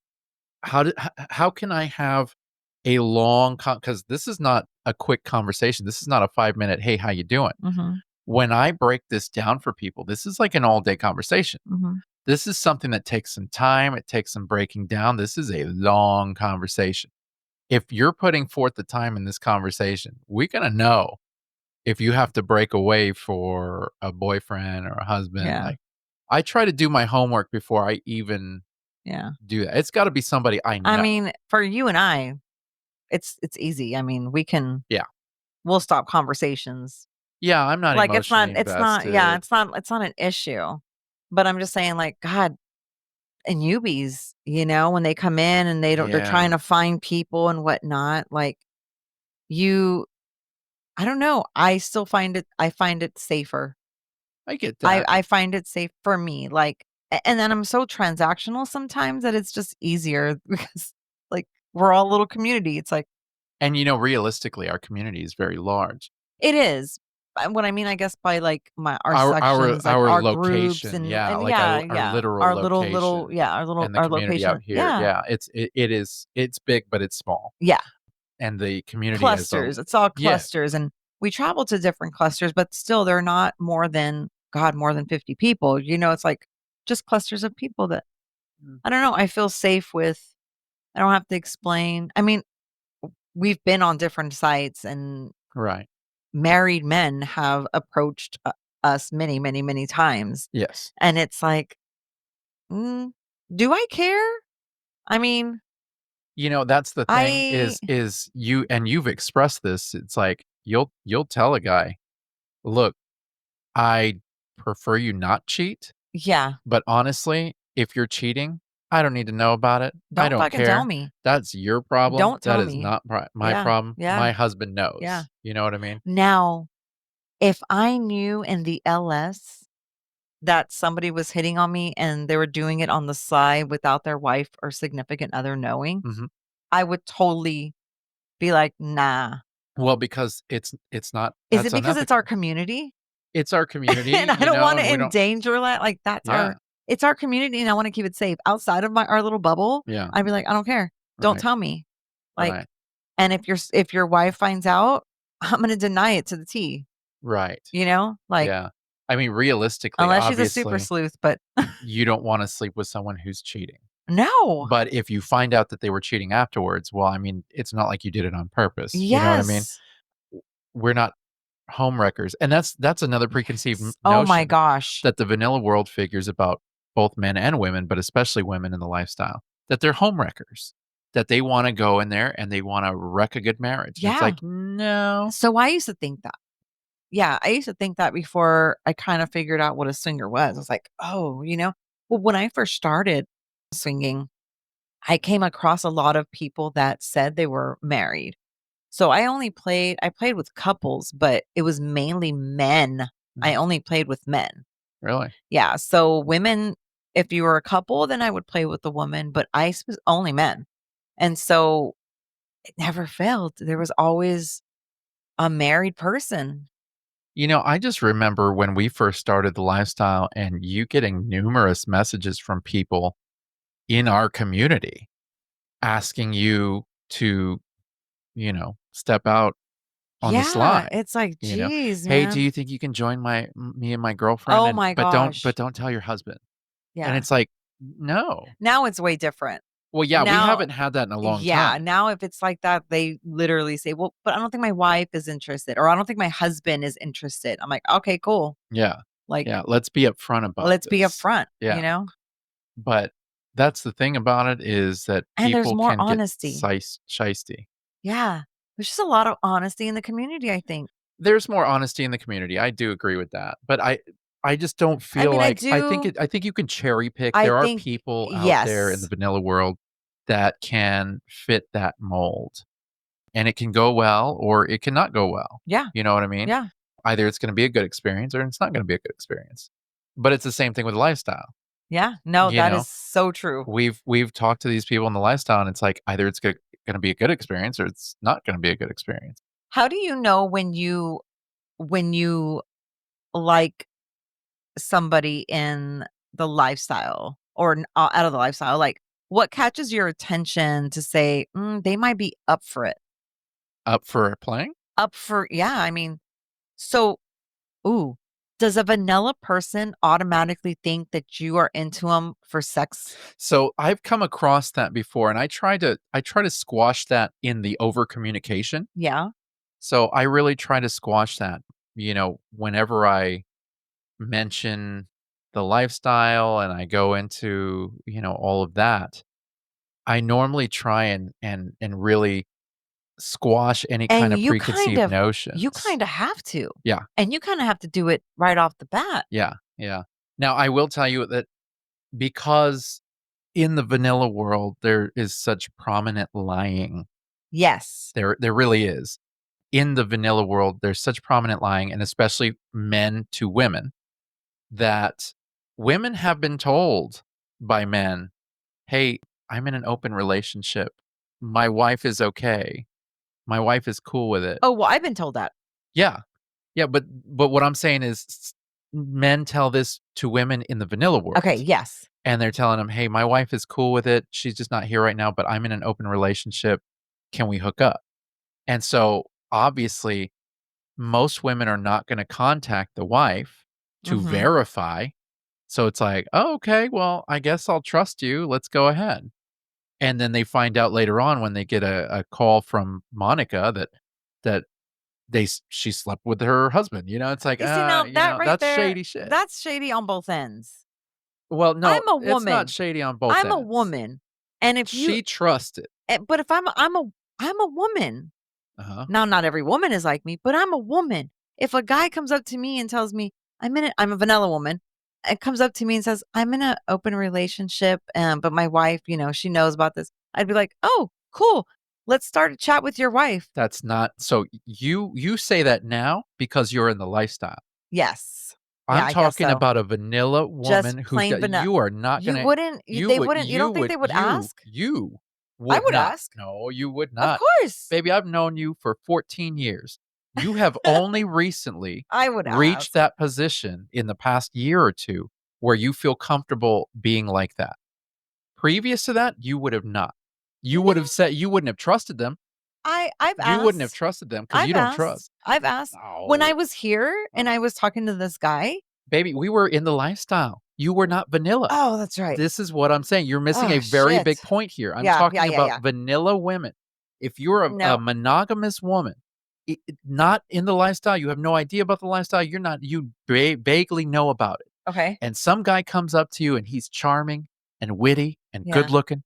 how can I have a long because this is not a quick conversation. This is not a 5-minute, "Hey, how you doing?" Mhm. When I break this down for people, this is like an all-day conversation. Mhm. This is something that takes some time, it takes some breaking down. This is a long conversation. If you're putting forth the time in this conversation, we're gonna know if you have to break away for a boyfriend or a husband. Yeah. Like, I try to do my homework before I even Yeah. do that. It's gotta be somebody I I know. mean, for you and I, it's easy. I mean, Yeah. we'll stop conversations. Yeah, I'm not Like emotionally it's not yeah, invested. it's not an issue. But I'm just saying like god, and newbies, when they come in and they're trying Yeah. to find people and whatnot, like you I don't know. I find it safer I get I that. I find it safe for me, like and then I'm so transactional sometimes that it's just easier because, like, we're all a little community. It's like And, realistically, our community is very large. it is. What I mean, I guess, by, like, our Our sections, like, our our groups location, and yeah, like yeah, our yeah. literal Our little location yeah, and the our community out location. here, Yeah. yeah, it's big, but it's small, Yeah. and the community as a Clusters. It's all yeah, clusters, and we travel to different clusters, but still they're not more than God, more than 50 people. It's like just clusters of people that mm, I don't know, I feel safe with. I don't have to explain. I mean, we've been on different sites and right, married men have approached us many, many, many times. yes. And it's like, mm, do I care? I mean, That's the thing I, is you've expressed this, it's like, you'll tell a guy, "Look, I prefer you not cheat, yeah, but honestly, if you're cheating, I don't need to know about it. I don't don't fucking tell care. me. That's your problem. Don't That tell is me. not my Yeah, problem. yeah, My husband yeah. knows." You know what I mean? Now, if I knew in the LS that somebody was hitting on me and they were doing it on the side without their wife or significant other knowing, Mhm. I would totally be like, nah. Well, because it's not Is it that's because it's our unethical. community? It's our And community, I don't and wanna we don't endanger that, like, yeah, it's our community, and I wanna keep it safe. Outside of our little bubble, yeah, I'd be like, "I don't care. Don't right, tell me." Like, right, and if your wife finds out, I'm gonna deny it to the T, right, Like, yeah. I mean, realistically, unless she's a super obviously, sleuth, but you don't wanna sleep with someone who's cheating. no. But if you find out that they were cheating afterwards, well, I mean, it's not like you did it on purpose, you know what I mean? Yes. We're not home wreckers, and that's another preconceived Yes. Oh my notion gosh. that the vanilla world figures about both men and women, but especially women in the lifestyle, that they're home wreckers, that they wanna go in there and they wanna wreck a good marriage, and it's Yeah. like, "No." So I used to think that. Yeah, I used to think that before I kinda figured out what a swinger was. I was like, "Oh," you know? Well, when I first started swinging, I came across a lot of people that said they were married. So I played with couples, but it was mainly men. I Mhm. only played with men. Really? Yeah, so women, if you were a couple, then I would play with the woman, but was only men. And so it never failed. There was always a married person. I just remember when we first started the lifestyle and you getting numerous messages from people in our community asking you to, step out on the Yeah, sly, it's like, you know, "Geez, "Hey, do man." you think you can join me and my girlfriend Oh and my but gosh. don't tell your husband." And Yeah. it's like, "No." Now it's way different. Well, yeah, we Now haven't had that in a long yeah, time. now if it's like that, they literally say, "Well, but I don't think my wife is interested," or, "I don't think my husband is interested." I'm like, "Okay, cool." Yeah. Like, Yeah, let's be upfront about let's be this. upfront, Yeah, but that's the thing about it is that and there's people more can get honesty. shisty. Yeah. There's just a lot of honesty in the community, I think. There's more honesty in the community, I do agree with that, but I just don't I feel mean, like I think you can cherry pick. I There are think people out there in the yes. vanilla world that can fit that mold, and it can go well or it cannot go well. Yeah, You know what I mean? yeah, Either it's gonna be a good experience or it's not gonna be a good experience. But it's the same thing with lifestyle, yeah. No, you that know? is so true. We've talked to these people in the lifestyle, and it's like either it's gonna be a good experience or it's not gonna be a good experience. How do you know when you like somebody in the lifestyle or out of the lifestyle? Like, what catches your attention to say, they might be up for it? Up for playing? Up for, yeah. I mean, so, ooh, does a vanilla person automatically think that you are into them for sex? So, I've come across that before, and I try to squash that in the over communication. Yeah. So, I really try to squash that, whenever I mention the lifestyle and I go into, all of that, I normally try and really squash any kind And of preconceived you notions. kinda have to, Yeah, and you kinda have to do it right off the bat. yeah, yeah. Now, I will tell you that because in the vanilla world, there is such prominent lying. Yes. There really is. In the vanilla world, there's such prominent lying, and especially men to women. that women have been told by men, "Hey, I'm in an open relationship. My wife is okay. My wife is cool with it." Oh, well, I've been told that. Yeah. Yeah, but what I'm saying is men tell this to women in the vanilla Okay, world, yes. and they're telling them, "Hey, my wife is cool with it. She's just not here right now, but I'm in an open relationship. Can we hook up?" And so, obviously, most women are not gonna contact the wife to Mhm. verify. So it's like, "Oh, okay, well, I guess I'll trust you. Let's go ahead." And then they find out later on when they get a call from Monica that she slept with her husband, it's like, You see, now that right that's there, shady shit. that's shady on both ends. Well, no, I'm a it's not woman. shady on both I'm a ends. woman, and if you She trusted. but if I'm a woman. Uh-huh. Now, not every woman is like me, but I'm a woman. If a guy comes up to me and tells me I'm a vanilla woman, and comes up to me and says, "I'm in an open relationship, but my wife, she knows about this." I'd be like, "Oh, cool. Let's start a chat with your wife." That's not so you say that now because you're in the lifestyle. Yes. Yeah, I'm I guess talking so. about a vanilla Just woman who plain vanilla. you are not You gonna wouldn't you you they would wouldn't you don't think they would ask? you I would would not. ask. No, you would Of not. course. Baby, I've known you for 14 years. You have only recently I would reached ask. that position in the past year or 2 where you feel comfortable being like that. Previous to that, you would have not. You would have No, said you wouldn't have trusted them. I've You wouldn't have asked. trusted them because you I've don't asked. trust. I've asked. When I No. was here and I was talking to this guy. Baby, we were in the lifestyle. You were not vanilla. Oh, that's right. This is what I'm saying. You're missing a Oh, very shit. big point here. I'm Yeah, yeah, talking yeah, about yeah. vanilla women. If you're a No. monogamous woman, not in the lifestyle, you have no idea about the lifestyle. You vaguely know about it. Okay. And some guy comes up to you and he's charming and witty and good Yeah. looking.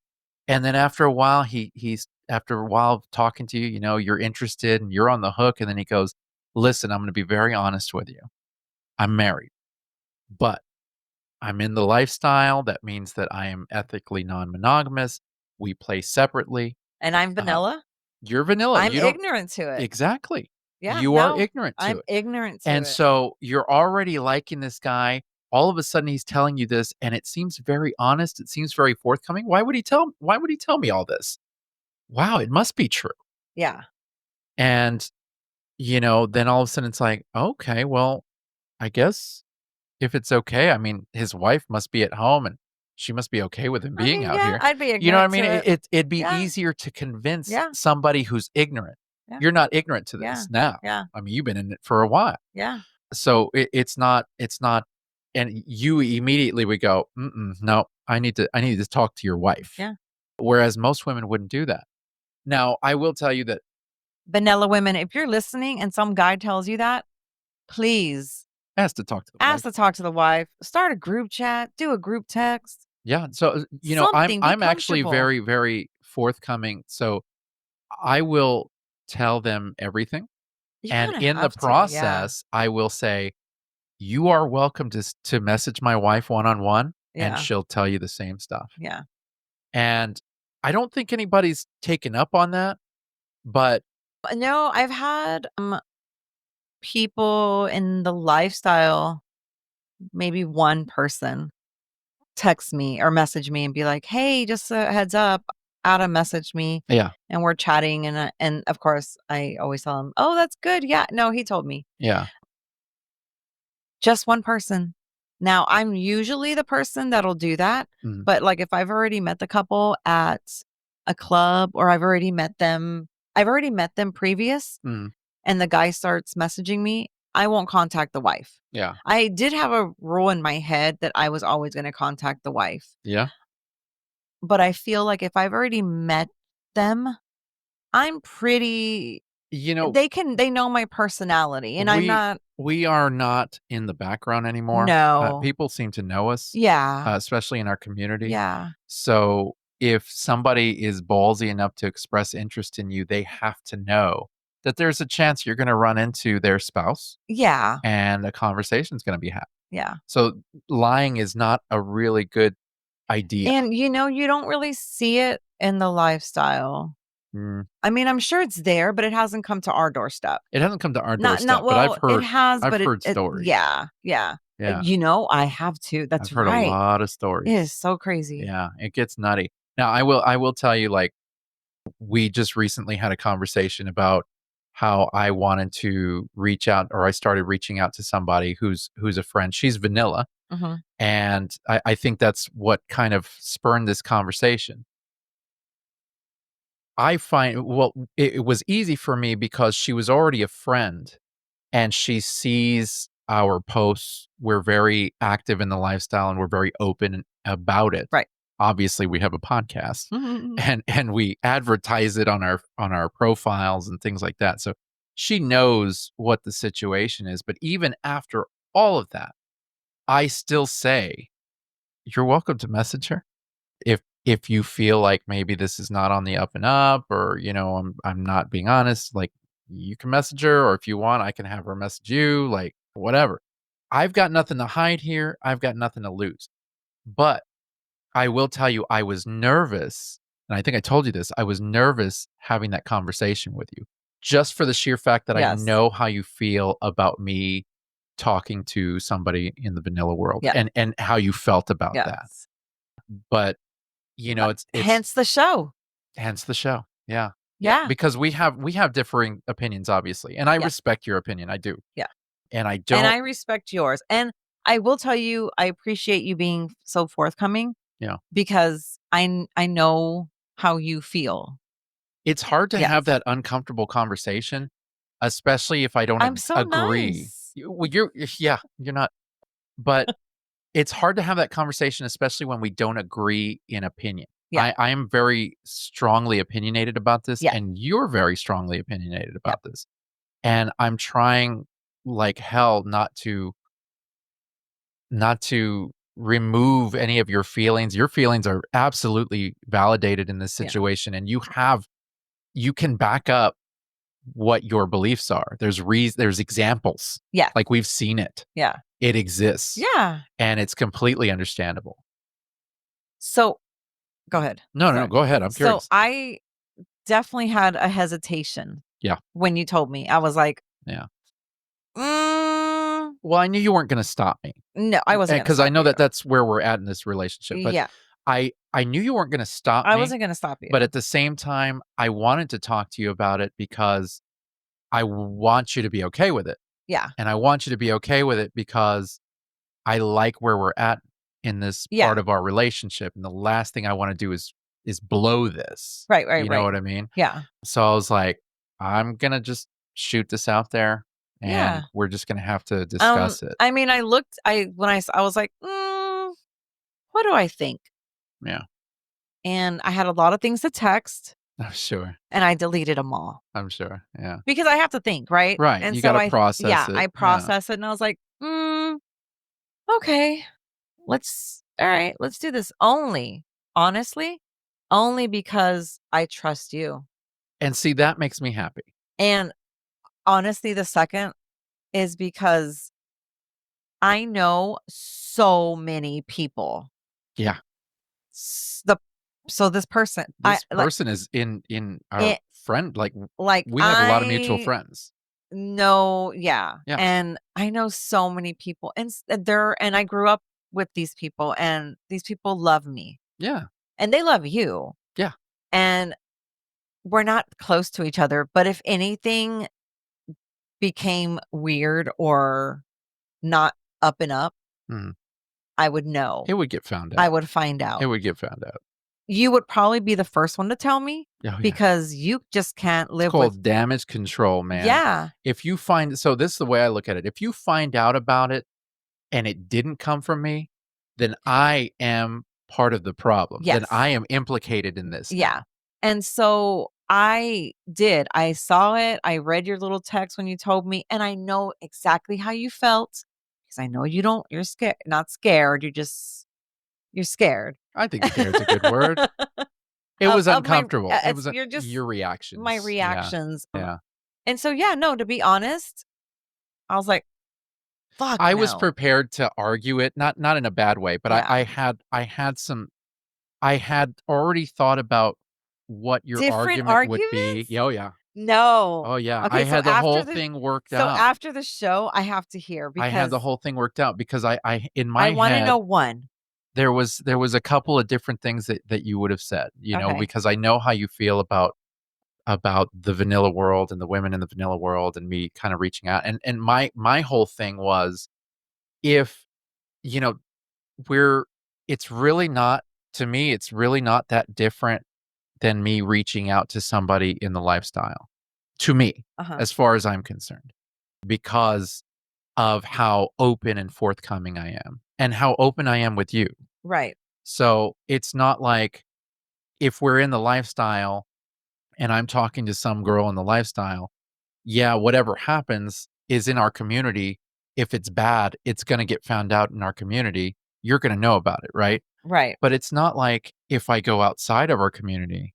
And then after a while, he's after a while of talking to you, you're interested and you're on the hook. And then he goes, "Listen, I'm going to be very honest with you. I'm married, but I'm in the lifestyle. That means that I am ethically non-monogamous. We play separately. And I'm Uh, vanilla? you're vanilla. I'm You don't ignorant to it. exactly. Yeah, You are no. ignorant to I'm it. ignorant to And it. so you're already liking this guy. All of a sudden he's telling you this and it seems very honest. It seems very forthcoming. Why would he tell me all this? Wow, it must be true. Yeah. And then all of a sudden it's like, okay, well, I guess if it's okay, I mean, his wife must be at home and she must be okay with him I being mean, out yeah, here. I'd be You know what I ignorant mean? to it. It'd be Yeah. easier to convince Yeah. somebody who's ignorant. Yeah. You're not ignorant to Yeah. this now. Yeah. I mean, you've been in it for a while. Yeah. So it's not, and you immediately would go, "Mm-mm, no, I need to talk to your wife." Yeah. Whereas most women wouldn't do that. Now, I will tell you that Vanilla women, if you're listening and some guy tells you that, please has to talk to the ask wife. to talk to the wife. Start a group chat. Do a group text. Yeah. So, I'm Something. Be I'm actually comfortable. very, very forthcoming. So I will tell them everything. You And kind of in the have to. Yeah. process, I will say, "You are welcome to message my wife one on one, and Yeah. she'll tell you the same stuff." Yeah. And I don't think anybody's taken up on that, but No, I've had people in the lifestyle, maybe one person text me or message me and be like, "Hey, just a heads up, Adam messaged me yeah, and we're chatting." And of course, I always tell him, "Oh, that's good. Yeah, no, he told me." yeah, Just one person. Now, I'm usually the person that'll do that, mhm, but like if I've already met the couple at a club or I've already met them previous mhm, and the guy starts messaging me, I won't contact the wife. yeah, I did have a rule in my head that I was always going to contact the wife. yeah. But I feel like if I've already met them, I'm pretty You know, they know my personality and I'm we not. we are not in the background anymore. No. People seem to know us, Yeah. especially in our community. Yeah. So if somebody is ballsy enough to express interest in you, they have to know that there's a chance you're going to run into their spouse Yeah. and a conversation's going to be had. Yeah. So lying is not a really good idea. And you don't really see it in the lifestyle. Mm, I mean, I'm sure it's there, but it hasn't come to our doorstep. it hasn't come to our Not doorstep, but well, it has, I've but heard it stories. yeah, yeah. Yeah, I have too. I've That's heard a right. lot of It is stories. so crazy. Yeah, it gets nutty. Now, I will tell you, like, we just recently had a conversation about how I wanted to reach out, or I started reaching out to somebody who's a friend. She's vanilla, Mhm. and I think that's what kind of spurned this conversation. I find well, it was easy for me because she was already a friend and she sees our posts. We're very active in the lifestyle and we're very open about it. Right. Obviously, we have a podcast Mhm. and we advertise it on our profiles and things like that. So she knows what the situation is, but even after all of that, I still say, "You're welcome to message her." If you feel like maybe this is not on the up and up, or I'm not being honest, like, you can message her, or if you want, I can have her message you, like, whatever. I've got nothing to hide here. I've got nothing to lose. But I will tell you, I was nervous, and I think I told you this. I was nervous having that conversation with you, just for the sheer fact that I Yes. know how you feel about me talking to somebody in the vanilla world, Yeah. and how you felt about that. Yes. But it's Hence the show. hence the show. Yeah. Yeah, Yeah. because we have differing opinions, obviously, and I Yeah. respect your opinion, I do. Yeah. And I And don't I respect yours. And I will tell you, I appreciate you being so forthcoming you know, because I know how you feel. it's hard to have Yes. that uncomfortable conversation, especially if I don't I'm so agree. nice. Yeah, you're not, but it's hard to have that conversation, especially when we don't agree in opinion. Yeah. I am very strongly opinionated about this, Yeah. and you're very strongly opinionated Yeah. about this. And I'm trying like hell not to remove any of your feelings. Your feelings are absolutely validated in this Yeah. situation, and you can back up what your beliefs are. There's examples. Yeah. Like, we've seen it. Yeah. It exists, Yeah. and it's completely understandable. So go ahead. No, no, no, Sorry. go ahead. I'm So curious. I definitely had a hesitation Yeah, when you told me. I was like, yeah. mm, Well, I knew you weren't gonna stop me, no, I wasn't going to because I stop know you. that that's where we're at in this relationship, but Yeah. I knew you weren't gonna stop I me, wasn't going to stop you. but at the same time, I wanted to talk to you about it because I want you to be okay with it, Yeah. and I want you to be okay with it because I like where we're at in this Yeah. part of our relationship, and the last thing I wanna do is blow this. Right. Right. You know Right. what I mean? Yeah. So I was like, "I'm gonna just shoot this out there, and Yeah. we're just gonna have to discuss it." I mean, I looked, I was like, what do I think? Yeah. And I had a lot of things to text I'm sure. and I deleted them all I'm sure. Yeah. because I have to think, right? Right. And You so gotta process yeah, it. I Yeah. processed it and I was like, okay, all right, let's do this honestly, only because I trust you. And see, that makes me happy. And honestly, the second is because I know so many people. Yeah. S- The so this person, This person is in our it, friend, like, like we have a lot of mutual I friends. know, yeah, Yeah. and I know so many people, and and I grew up with these people, and these people love me, Yeah. and they love you, Yeah. and we're not close to each other, but if anything became weird or not up and up, Mhm. I would know. It would get found I out. would find It out. would get found out. You would probably be the first one to tell me Oh, yeah. because you just can't It's live with. called damage control, man. Yeah. If you find so this is the way I look at it. If you find out about it and it didn't come from me, then I am part of the problem. Then I Yes. am implicated in this Yeah. now. And so I did. I saw it. I read your little text when you told me, and I know exactly how you felt because I know you're scared, not scared. You're scared I think scared's a good word. It was of my, uncomfortable. It was you're just your my reactions. Yeah. reactions. Yeah. And so, yeah, no, to be honest, I was like, fuck I was no. prepared to argue it, not in a bad way, but Yeah. I had already thought about what your Different argument would be. arguments? Oh, yeah. No. Oh, yeah. Okay, so after the show, I have to hear I had the because whole thing worked out because I in I my wanna head, know one. there was a couple of different things that you would have said, Okay. because I know how you feel about the vanilla world and the women in the vanilla world and me kind of reaching out. And my whole thing was, if, you know, we're it's really not, to me, it's really not that different than me reaching out to somebody in the lifestyle, to me, Uh-huh. as far as I'm concerned, because of how open and forthcoming I am and how open I am with you. Right. So it's not like, if we're in the lifestyle and I'm talking to some girl in the lifestyle, yeah, whatever happens is in our community. If it's bad, it's going to get found out in our community. You're going to know about it, right? Right. But it's not like if I go outside of our community,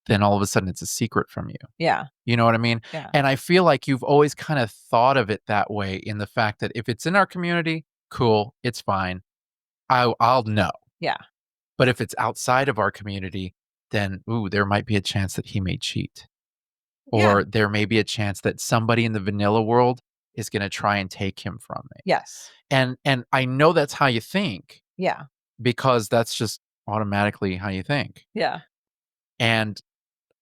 then all of a sudden it's a secret from you. Yeah. You know what I mean? Yeah. And I feel like you've always kind of thought of it that way, in the fact that if it's in our community, cool, it's fine. I'll know. Yeah. But if it's outside of our community, then ooh, there might be a chance that he may cheat. Yeah. Or there may be a chance that somebody in the vanilla world is going to try and take him from me. Yes. And I know that's how you think, Yeah. because that's just automatically how you think. Yeah. And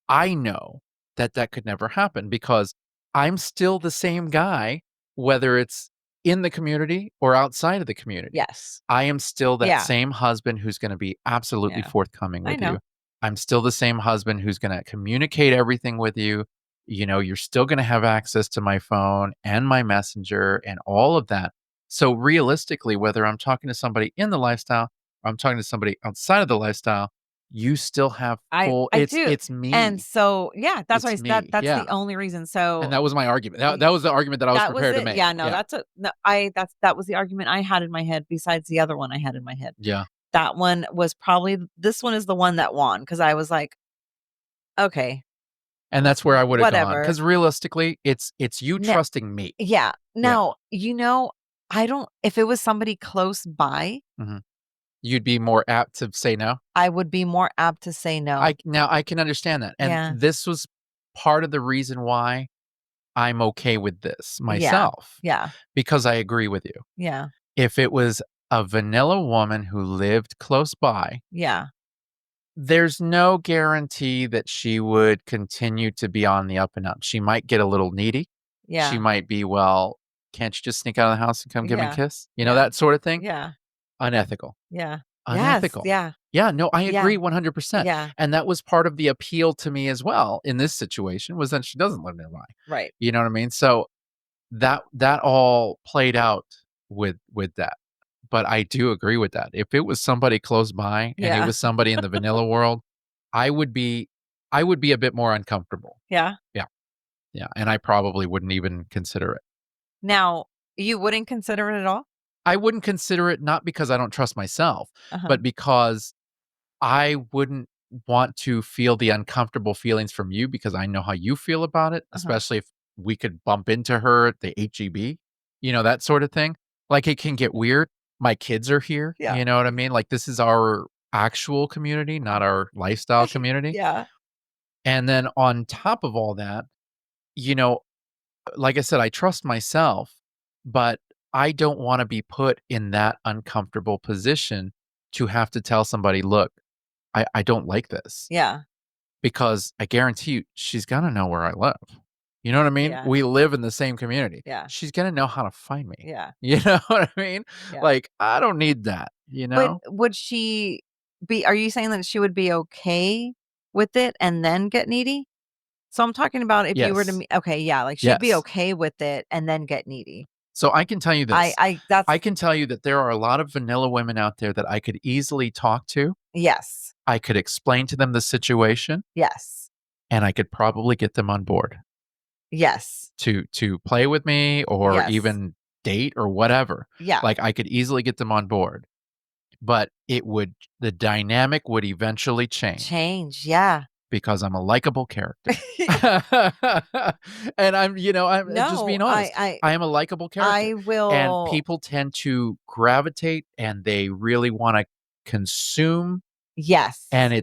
I know that that could never happen, because I'm still the same guy, whether it's in the community or outside of the community. Yes. I am still that Yeah. same husband who's going to be absolutely Yeah. forthcoming I with you. know. I'm still the same husband who's going to communicate everything with you. You're still going to have access to my phone and my messenger and all of that. So realistically, whether I'm talking to somebody in the lifestyle or I'm talking to somebody outside of the lifestyle, you still have full, I do. it's And me. so, yeah, that's why It's me. that's Yeah. the only reason. And So, that was my argument. That y that was the argument that I was that was prepared to it. make. Yeah, no, Yeah. that's a no, that was the argument I had in my head besides the other one I had in my head. Yeah. That one was probably this one is the one that won because I was like, "Okay, And that's where I would have gone, whatever." because realistically, it's you No, trusting me. yeah. Yeah. Now, I don't if it was somebody close by, Mhm. You'd be more apt to say no? I would be more apt to say no. I can understand that, and Yeah. this was part of the reason why I'm okay with this Yeah. myself, Yeah. because I agree with you. Yeah. If it was a vanilla woman who lived close by, Yeah. there's no guarantee that she would continue to be on the up and up. She might get a little needy. She Yeah. might be, "Well, can't you just sneak out of the house and come give me a Yeah. kiss?" Yeah. That sort of thing? Yeah. Unethical. Yeah. Yes. Unethical. Yeah. Yeah, no, I Yeah. agree 100%. Yeah. And that was part of the appeal to me as well in this situation, was that she doesn't live nearby. Right. You know what I mean? So that all played out with that. But I do agree with that. If it was somebody close by and it Yeah. was somebody in the vanilla world, I would be I would be a bit more uncomfortable. Yeah. Yeah. Yeah, and I probably wouldn't even consider it. Now, you wouldn't consider it at all? I wouldn't consider it, not because I don't trust myself, Uh-huh. but because I wouldn't want to feel the uncomfortable feelings from you, because I know how you feel about it, Uh-huh. especially if we could bump into her at the HEB, that sort of thing. Like, it can get weird. My kids are here, Yeah. you know what I mean? Like, this is our actual community, not our lifestyle community. Yeah. And then on top of all that, you know, like I said, I trust myself, but I don't want to be put in that uncomfortable position to have to tell somebody, look, I don't like this, Yeah. because I guarantee you she's gonna know where I live. You know what I mean? Yeah. We live in the same community. Yeah. She's gonna know how to find me. Yeah. You know what I mean? Yeah. Like, I don't need that, you But know? would she be are you saying that she would be okay with it and then get needy? So I'm talking about if you were to Yes. me okay, yeah, like she'd be Yes. okay with it and then get needy. So I can tell you this. I that's I can tell you that there are a lot of vanilla women out there that I could easily talk to. yes. I could explain to them the situation, Yes. and I could probably get them on board Yes. to play with me or Yes. even date or whatever. Yeah. Like, I could easily get them on board. But the dynamic would eventually change, Change, yeah. because I'm a likable character. And I'm just No, being honest. I am a likable character, I and will people tend to gravitate, and they really wanna consume Yes. And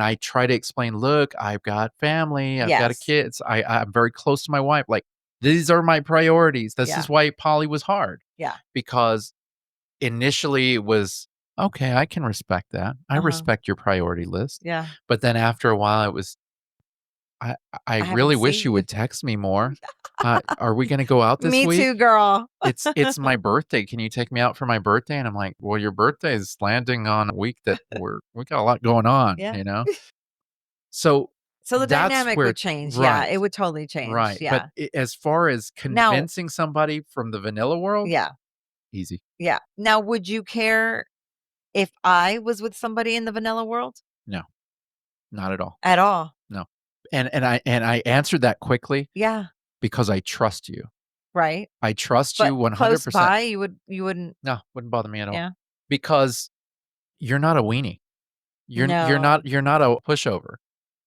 I try to explain, "Look, I've got family, I've got a Yes. kids, I'm very close to my wife, like, these are my priorities." This Yeah. is why poly was hard, Yeah. because initially it was, "Okay, I can respect that. I Uh-huh. respect your priority list." Yeah. But then after a while, it was, "I I I haven't really wish you seen you. would text me more. Are we gonna go out this Me too, week? girl. It's my birthday. Can you take me out for my birthday?" And I'm like, "Well, your birthday is landing on a week that we got a lot going on, Yeah. you know?" So, So the that's dynamic where would it's change. Yeah, right, it would totally change. right, but Yeah. as far as Now, convincing somebody from the vanilla world, yeah. easy. Yeah. Now, would you care if I was with somebody in the vanilla world? No, not at all. At all? No. And I answered that quickly Yeah. because I trust you. Right. I trust you But close 100%. by, you wouldn't. No, wouldn't bother me at all, Yeah. because you're not a weenie. No. You're not a pushover.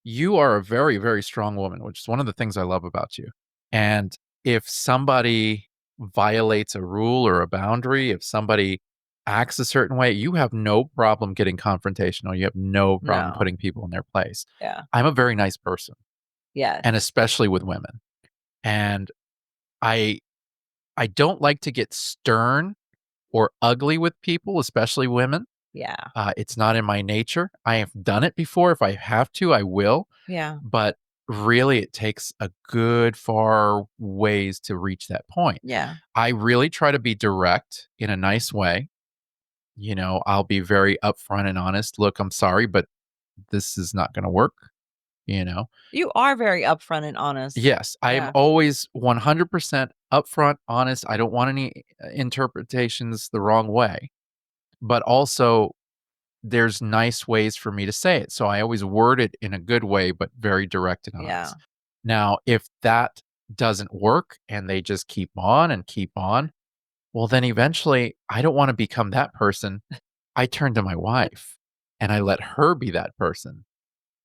You are a very, very strong woman, which is one of the things I love about you. And if somebody violates a rule or a boundary, if somebody acts a certain way, you have no problem getting confrontational. You have no problem No. putting people in their place. Yeah. I'm a very nice person, Yes. and especially with women. And I I don't like to get stern or ugly with people, especially women. Yeah. It's not in my nature. I have done it before. If I have to, I will. Yeah. But really, it takes a good far ways to reach that point. Yeah. I really try to be direct in a nice way. I'll be very upfront and honest. Look, I'm sorry, but this is not going to work. You know, You are very upfront and honest. yes, I am Yeah. always 100% upfront, honest. I don't want any interpretations the wrong way, but also there's nice ways for me to say it. So I always word it in a good way, but very direct and Yeah. honest. Now, if that doesn't work and they just keep on, well, then eventually I don't want to become that person. I turn to my wife and I let her be that person.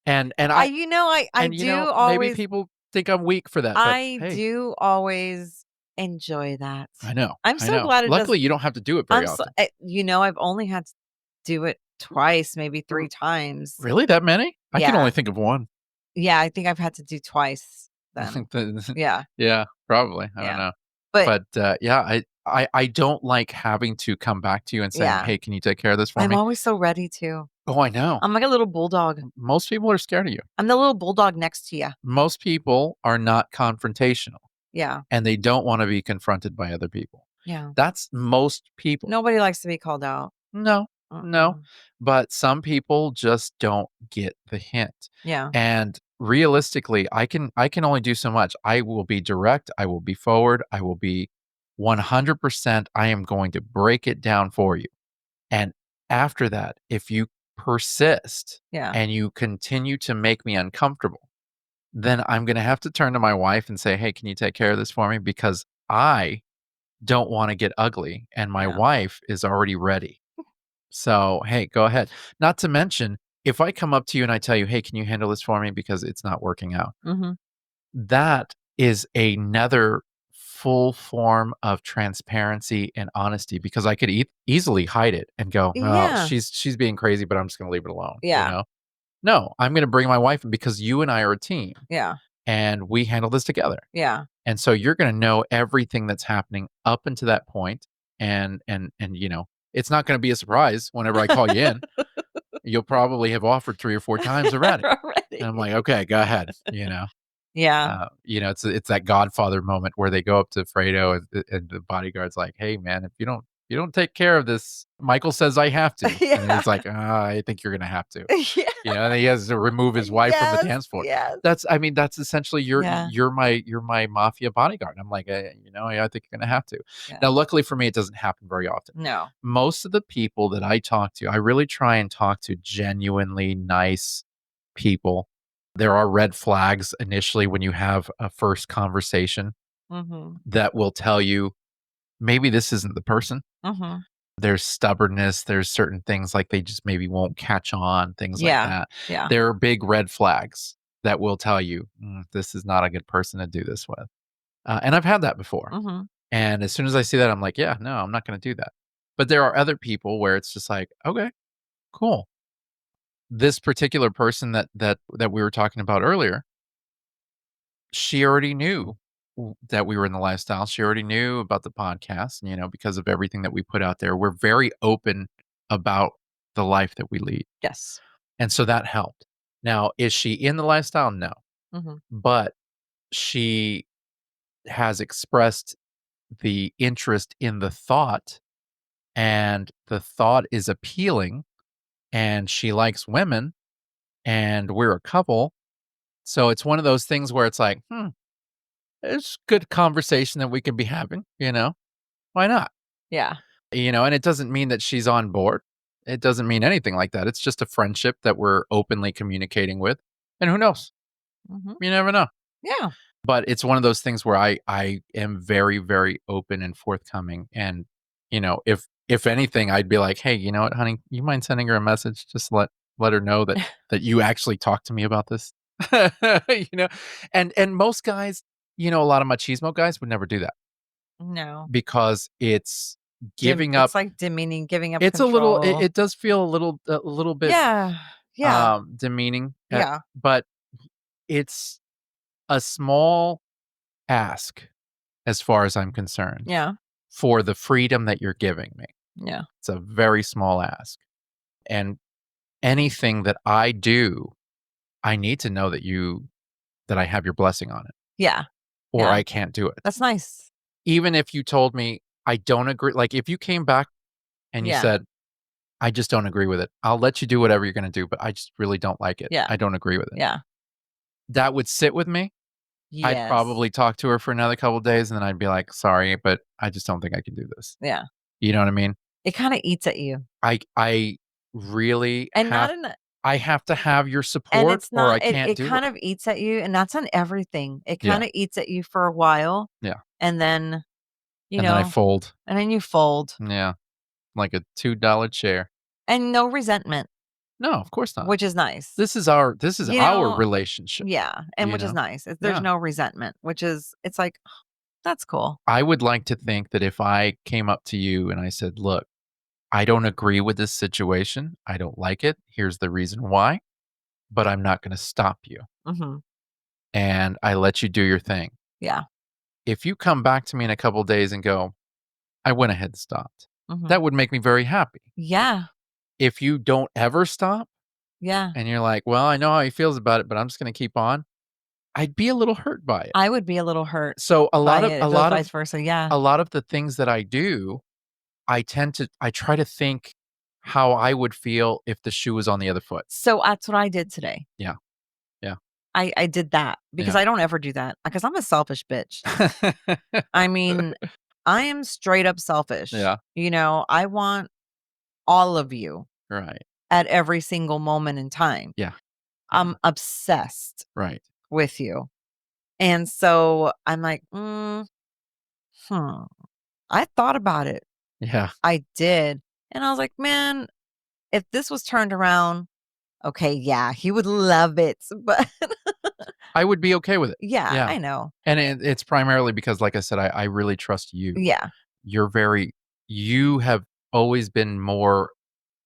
And I I you know, I and do maybe always people think I'm weak for that, but I hey, do always enjoy that. I know. I'm I so know. glad it does. Luckily, you don't have to do it very often. I've only had to do it twice, maybe 3 R- times. Really, that many? I can only Yeah. think of one. Yeah, I think I've had to do twice then. Yeah, Yeah, probably. I don't yeah. know. But But, yeah, I don't like having to come back to you and saying, yeah, "Hey, can you take care of this for I'm me?" always so ready to. Oh, I know. I'm like a little bulldog. Most people are scared of you. I'm the little bulldog next to you. Most people are not confrontational, Yeah, and they don't wanna be confronted by other people. yeah. That's most people. Nobody likes to be called out. No, no, Mm-mm. but some people just don't get the hint, Yeah, and realistically, I can only do so much. I will be direct, I will be forward, I will be 100%. I am going to break it down for you, and after that, if you persist yeah, and you continue to make me uncomfortable, then I'm gonna have to turn to my wife and say, "Hey, can you take care of this for me?" Because I don't wanna get ugly, and my yeah. wife is already ready. So, hey, go ahead. Not to mention, if I come up to you and I tell you, "Hey, can you handle this for me because it's not working out?" Mhm. That is another full form of transparency and honesty, because I could easily hide it and go, "Well, Yeah, she's being crazy, but I'm just gonna leave it alone," you yeah, know? No, I'm gonna bring my wife in because you and I are a team, yeah, and we handle this together. yeah. And so you're gonna know everything that's happening up until that point, and it's not gonna be a surprise whenever I call you in. You'll probably have offered 3 or 4 times already. And I'm Already. like, "Okay, go ahead." Yeah. It's that Godfather moment where they go up to Fredo, and the bodyguard's like, "Hey, man, if you don't take care of this, Michael says I have to." And then Yeah. he's like, "I think you're gonna have to." Yeah. And he has to remove his wife from the Yes, dance floor. yes. That's essentially Yeah, you're my mafia bodyguard. I'm like, I think you're gonna have to. Now, yeah. luckily for me, it doesn't happen very often. No. Most of the people that I talk to, I really try and talk to genuinely nice people. There are red flags initially when you have a first conversation Mhm, that will tell you maybe this isn't the person. mhm. There's stubbornness, there's certain things like they just maybe won't catch on, things like Yeah, that. yeah. There are big red flags that will tell you, this is not a good person to do this with. And I've had that before. Mhm. And as soon as I see that, I'm like, yeah, no, I'm not going to do that. But there are other people where it's just like, okay, cool. this particular person that we were talking about earlier, she already knew that we were in the lifestyle. She already knew about the podcast, because of everything that we put out there. We're very open about the life that we lead. Yes. And so that helped. Now, is she in the lifestyle? No. Mhm. But she has expressed the interest in the thought, and the thought is appealing, and she likes women, and we're a couple. So it's one of those things where it's like, it's good conversation that we can be having. Why not? Yeah. And it doesn't mean that she's on board. It doesn't mean anything like that. It's just a friendship that we're openly communicating with. And who knows? Mhm. You never know. Yeah. But it's one of those things where I am very, very open and forthcoming. And, if anything, I'd be like, hey, you know what, honey, you mind sending her a message? Just let her know that you actually talked to me about this. you know? And most guys, a lot of machismo guys would never do that No. because it's giving It's up. like demeaning, giving up It's a little control. it does feel a little bit Yeah. Yeah. demeaning, Yeah. but it's a small ask as far as I'm concerned Yeah. for the freedom that you're giving me. Yeah. It's a very small ask. And anything that I do, I need to know that I have your blessing on it, Yeah. or Yeah. I can't do it. That's nice. Even if you told me I don't agree, like if you came back and you Yeah. said, I just don't agree with it. I'll let you do whatever you're going to do, but I just really don't like it. Yeah. I don't agree with it. Yeah. That would sit with me. I'd Yes. probably talk to her for another couple days and then I'd be like, sorry, but I just don't think I can do this. Yeah. You know what I mean? It kinda eats at you. I really And not in a I have to have your and support it's or not I it can't it do it. kind of eats at you, and that's on everything. It Yeah. kinda eats at you for a while, Yeah. and then, you And then I know fold. and then you fold. Yeah. Like a $2 chair. And no resentment, No, of course not. which is nice. This is our You relationship, Yeah, and you which is know? nice. There's Yeah. no resentment, which is it's like, "That's cool." I would like to think that if I came up to you and I said, "Look, I don't agree with this situation. I don't like it. Here's the reason why, but I'm not gonna stop you." Mhm. And I let you do your thing. Yeah. If you come back to me in a couple days and go, "I went ahead and stopped," Mhm. that would make me very happy. Yeah. If you don't ever stop Yeah. and you're like, "Well, I know how he feels about it, but I'm just gonna keep on," I'd be a little hurt by it. I would be a little hurt So a by lot of it. a It goes lot vice of versa, yeah. a lot of the things that I do, I try to think how I would feel if the shoe was on the other foot. So that's what I did today. Yeah. Yeah. I did that because Yeah. I don't ever do that because I'm a selfish bitch. I mean, I am straight up selfish. Yeah. I want all of you Right. at every single moment in time. Yeah. Yeah. I'm obsessed Right. with you. And so I'm like, hmm. I thought about it. Yeah. I did. And I was like, man, if this was turned around, okay, yeah, he would love it. But I would be okay with it. yeah, Yeah. I know. And it's primarily because, like I said, I really trust you. Yeah. You have always been more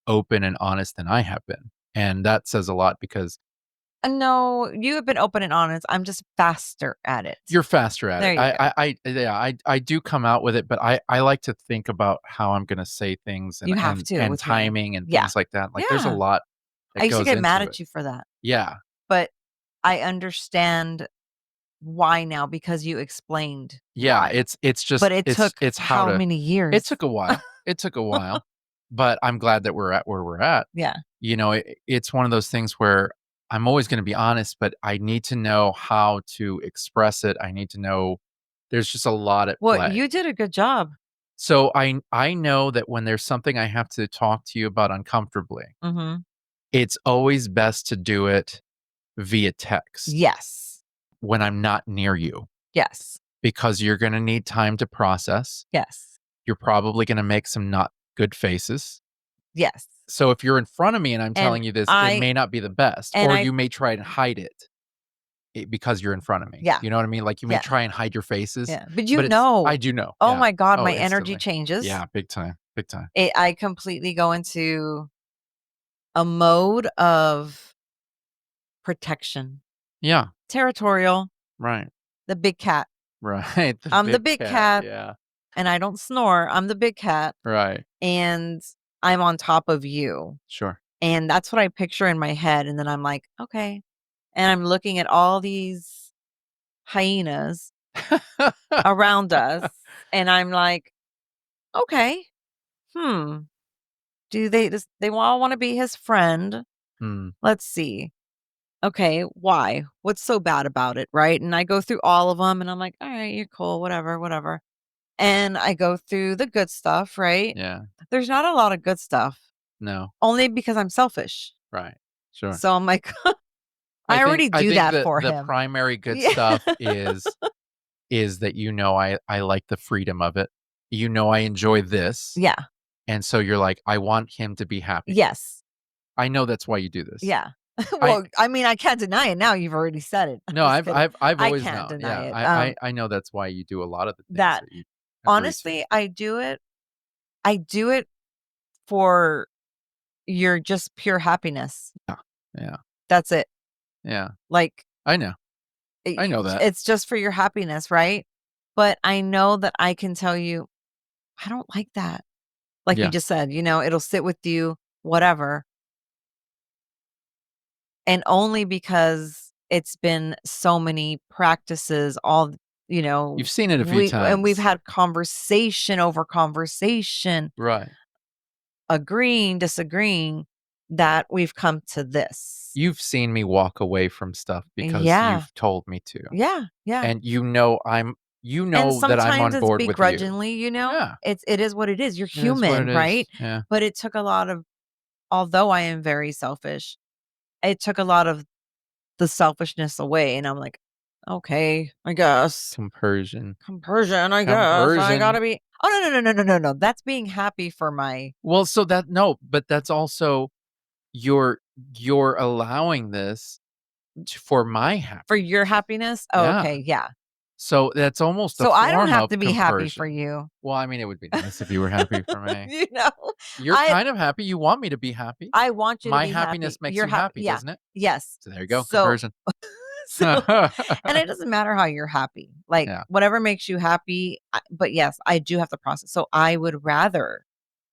open and honest than I have been. And that says a lot because No, you have been open and honest. I'm just faster at it. you're faster at There it. you go. I do come out with it, but I like to think about how I'm gonna say things and You have and to and with me. timing and Yeah. things like that. Like, there's a Yeah. lot I that used to goes get mad into it. at you for that, Yeah. but I understand why now because you explained Yeah, why. it's just But it took it's how how to many it years? took a while. It took a while, but I'm glad that we're at where we're at. Yeah. It's one of those things where I'm always gonna be honest, but I need to know how to express it. I need to know there's just a lot at Well, play. you did a good job. So I know that when there's something I have to talk to you about uncomfortably, Mhm. it's always best to do it via text Yes. when I'm not near you Yes. because you're going to need time to process. Yes. You're probably going to make some not good faces. Yes. So if you're in front of me and I'm And telling you this, it I may not be the best, and or I you may try and hide it because you're in front of me. yeah. You know what I mean? Like you may Yeah. try and hide your faces, Yeah. But but I do know. oh Yeah. my god, Oh, my energy instantly. changes. Yeah. Big time. Big time. I completely go into a mode of protection. Yeah. Territorial, Right. the big cat. Right. The I'm the big big cat. cat Yeah. and I don't snore. I'm the big cat Right. and I'm on top of you. Sure. And that's what I picture in my head. And then I'm like, okay. And I'm looking at all these hyenas around us. And I'm like, okay, hmm. Do they all want to be his friend? Hmm. Let's see. Okay, why? What's so bad about it, right? And I go through all of them and I'm like, all right, you're cool, whatever, whatever. And I go through the good stuff, right? Yeah. There's not a lot of good stuff, No. only because I'm selfish. Right. Sure. So I'm like, I I think already I do think that that for the him. primary good Yeah. stuff is that I like the freedom of it. I enjoy this, Yeah. and so you're like, "I want him to be happy." Yes. I know that's why you do this. Yeah. I Well, I mean, I can't deny it now. You've already said it. I'm No, just I've kidding. I've I've I always can't known. deny Yeah, it. I know that's why you do a lot of the things That that you agree to. honestly, I do it for your just pure happiness. Yeah. Yeah. That's it. Yeah. Like, I know. I know that. it's just for your happiness, right? But I know that I can tell you, I don't like that. Like you Yeah. just said, it'll sit with you, whatever. And only because it's been so many practices, You've seen it a few we've times. had conversation over conversation, Right. agreeing, disagreeing, that we've come to this. You've seen me walk away from stuff because Yeah. you've told me to. Yeah. Yeah. And you And know that I'm sometimes on it's board with you. begrudgingly, Yeah. it is what it is. You're It is what human, it is. right? Yeah. But it took a lot of, although I am very selfish, it took a lot of the selfishness away. And I'm like, okay, I guess. Compersion. Compersion, I guess. I Compersion. gotta be. Oh, no. That's being happy for my, Well, so that no, but that's also you're you're allowing this for my for happiness. your happiness. Oh, Yeah. okay. Yeah. So that's almost a So I don't form have of to be happy for compersion. you. Well, I mean, it would be nice if you were happy for me. you know, You're I kind of happy. You want me to be happy. I want you to My be happy. happiness makes You're you happy. happy, Yeah. doesn't it? Yes. So there you go, So compersion. So and it doesn't matter how you're happy. Like, Yeah. whatever makes you happy, but yes, I do have to process. So I would rather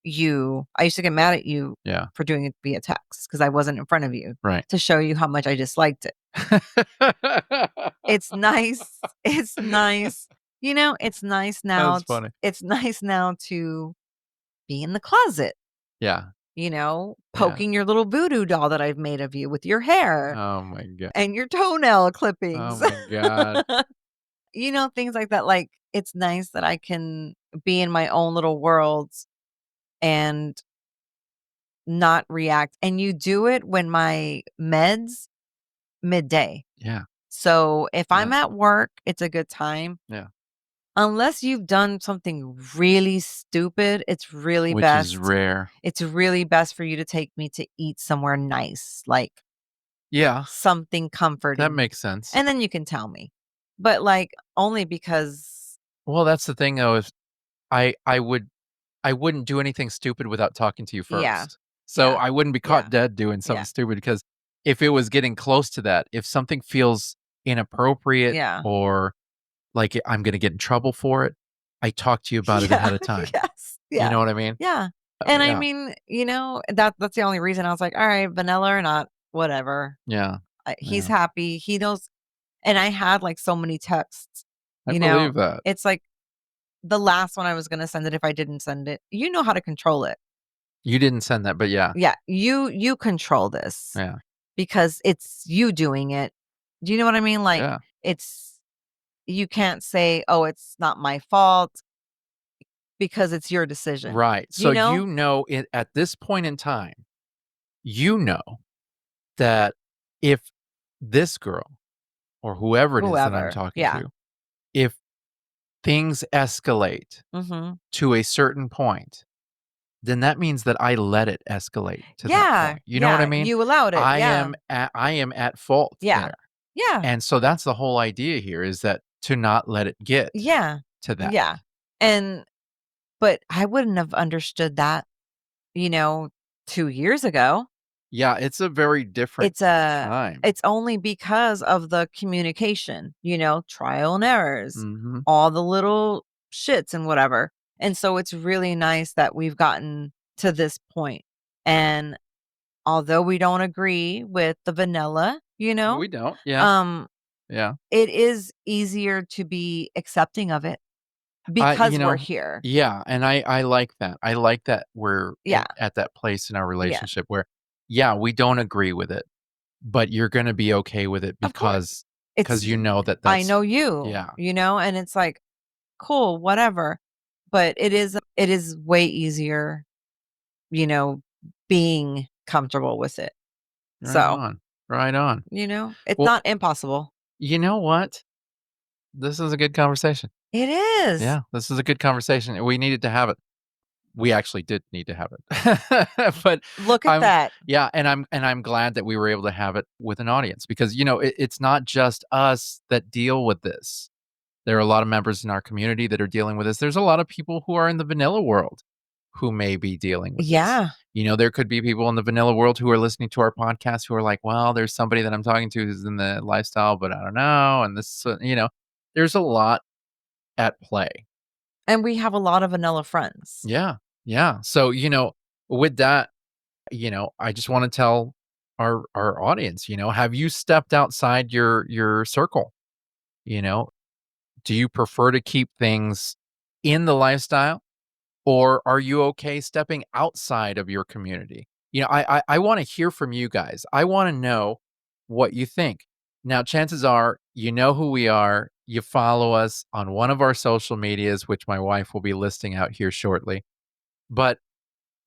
I used to get mad at you Yeah. for doing it via text because I wasn't in front of you Right. to show you how much I disliked it. It's nice. It's nice. It's nice now. That's funny. It's nice now to be in the closet, Yeah. Yeah. poking your little voodoo doll that I've made of you with your hair Oh my god. and your toenail Oh clippings. my god. Things like that. Like, it's nice that I can be in my own little worlds and not react. And you do it when my meds midday. Yeah. So if Yeah. I'm at work, it's a good time. Yeah. Unless you've done something really stupid, it's really Which is best. rare. It's really best for you to take me to eat somewhere nice, like Yeah. something That comforting. makes sense. And then you can tell me. But like only because Well, that's the thing though, is I wouldn't do anything stupid without talking to you yeah. first. So Yeah. I wouldn't be Yeah. caught dead doing something Yeah. stupid because if it was getting close to that, if something feels inappropriate Yeah. or like I'm gonna get in trouble for it, I talk to you about it Yeah. ahead of time. Yes. You Yeah. know what I mean? Yeah. And I Yeah. mean, that's the only reason I was like, all right, vanilla or not, whatever. Yeah. He's Yeah. happy. He knows. And I had like so many texts, I believe that. it's like the last one I was going to send it if I didn't send it. You know how to control it. You didn't send that, but yeah. Yeah. You control this Yeah. because it's you doing it. Do you know what I mean? Like, Yeah. you can't say, oh, it's not my fault because it's your decision. Right. You So know? it at this point in time, you know that if this girl or whoever it is that I'm Whoever. talking Yeah. to, if things escalate Mhm. to a certain point, then that means that I let it escalate to that Yeah. point. You know what I Yeah. mean? You allowed it. Yeah. I am at fault Yeah. there. Yeah. And so that's the whole idea here is that to not let it get Yeah. to that. Yeah. And but I wouldn't have understood that, you know, 2 years ago. Yeah, it's a very different It's a time. it's only because of the communication, trial and errors, Mhm. all the little shits and whatever. And so it's really nice that we've gotten to this point. And although we don't agree with the vanilla, We don't. Yeah. um, Yeah. it is easier to be accepting of it I because you we're know, here. yeah, and I like that. I like that we're Yeah, at that place in our yeah, relationship where, yeah, we don't agree with it, but you're gonna be okay with it of course. because you know that I that's know you, yeah. and it's like, cool, whatever. But it is way easier, you know, being comfortable with it. Right So, on. Right on. it's Well, not impossible. you know what? This is a good conversation. It is. Yeah, this is a good conversation, and we needed to have it. We actually did need to have it. But Look at I'm that. yeah, and I'm glad that we were able to have it with an audience because, it's not just us that deal with this. There are a lot of members in our community that are dealing with this. There's a lot of people who are in the vanilla world who may be dealing with this. Yeah. There could be people in the vanilla world who are listening to our podcast who are like, "Well, there's somebody that I'm talking to who's in the lifestyle, but I don't know." And this, there's a lot at play. And we have a lot of vanilla friends. Yeah. Yeah. So, with that, I just want to tell our audience, have you stepped outside your circle? You know, do you prefer to keep things in the lifestyle or are you okay stepping outside of your community? I want to hear from you guys. I want to know what you think. Now, chances are you know who we are. You follow us on one of our social medias, which my wife will be listing out here shortly. But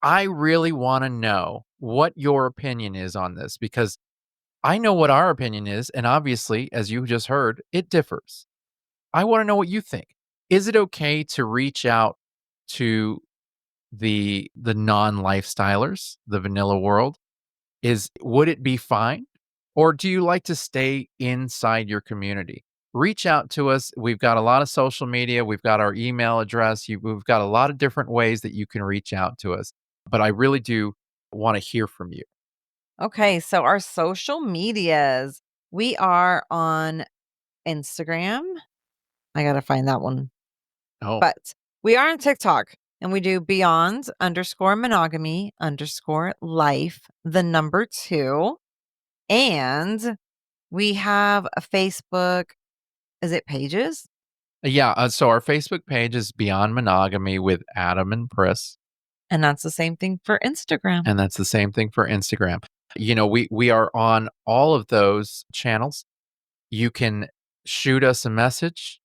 I really want to know what your opinion is on this because I know what our opinion is. And obviously, as you just heard, it differs. I want to know what you think. Is it okay to reach out to the non-lifestylers, the vanilla world? Would it be fine? Or do you like to stay inside your community? Reach out to us. We've got a lot of social media. We've got our email address. We've got a lot of different ways that you can reach out to us. But I really do want to hear from you. Okay, so our social medias, we are on Instagram. I gotta find that one. Oh, But we are on TikTok and we do beyond_monogamy_life, the number two. And we have a Facebook. Is it pages? yeah. So our Facebook page is Beyond Monogamy with Adam and Pris. And that's the same thing for Instagram. And that's the same thing for Instagram. We are on all of those channels. You can shoot us a message.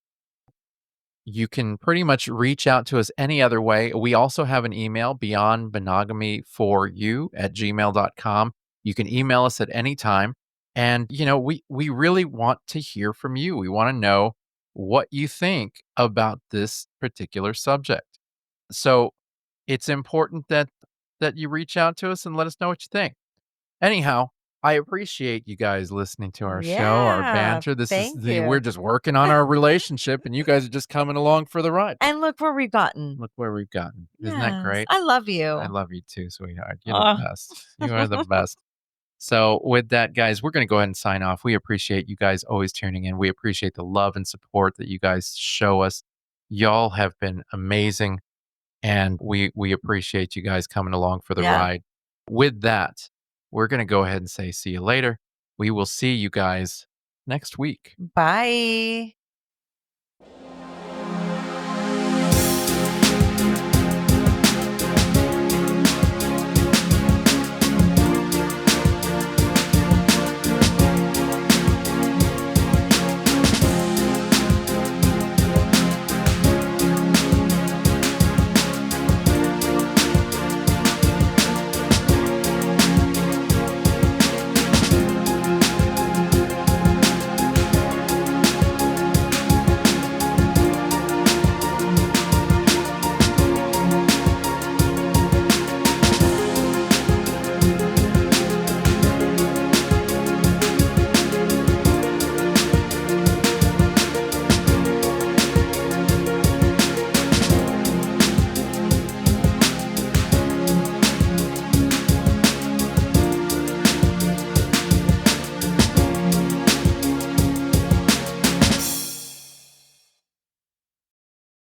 You can pretty much reach out to us any other way. We also have an email, beyond monogamy for you at gmail.com. You can email us at any time. And, we really want to hear from you. We want to know what you think about this particular subject. So it's important that you reach out to us and let us know what you think. Anyhow, I appreciate you guys listening to our show, our Yeah, banter. thank We're you. just working on our relationship and you guys are just coming along for the ride. And look where we've gotten. Look where we've gotten. Isn't that Yes, great? I love I you. love you too, sweetheart. You're the Oh. best. You are the best. So, with that, guys, we're going to go ahead and sign off. We appreciate you guys always tuning in. We appreciate the love and support that you guys show us. Y'all have been amazing, and we appreciate you guys coming along for the Yeah. ride. With that, we're going to go ahead and say see you later. We will see you guys next week. Bye.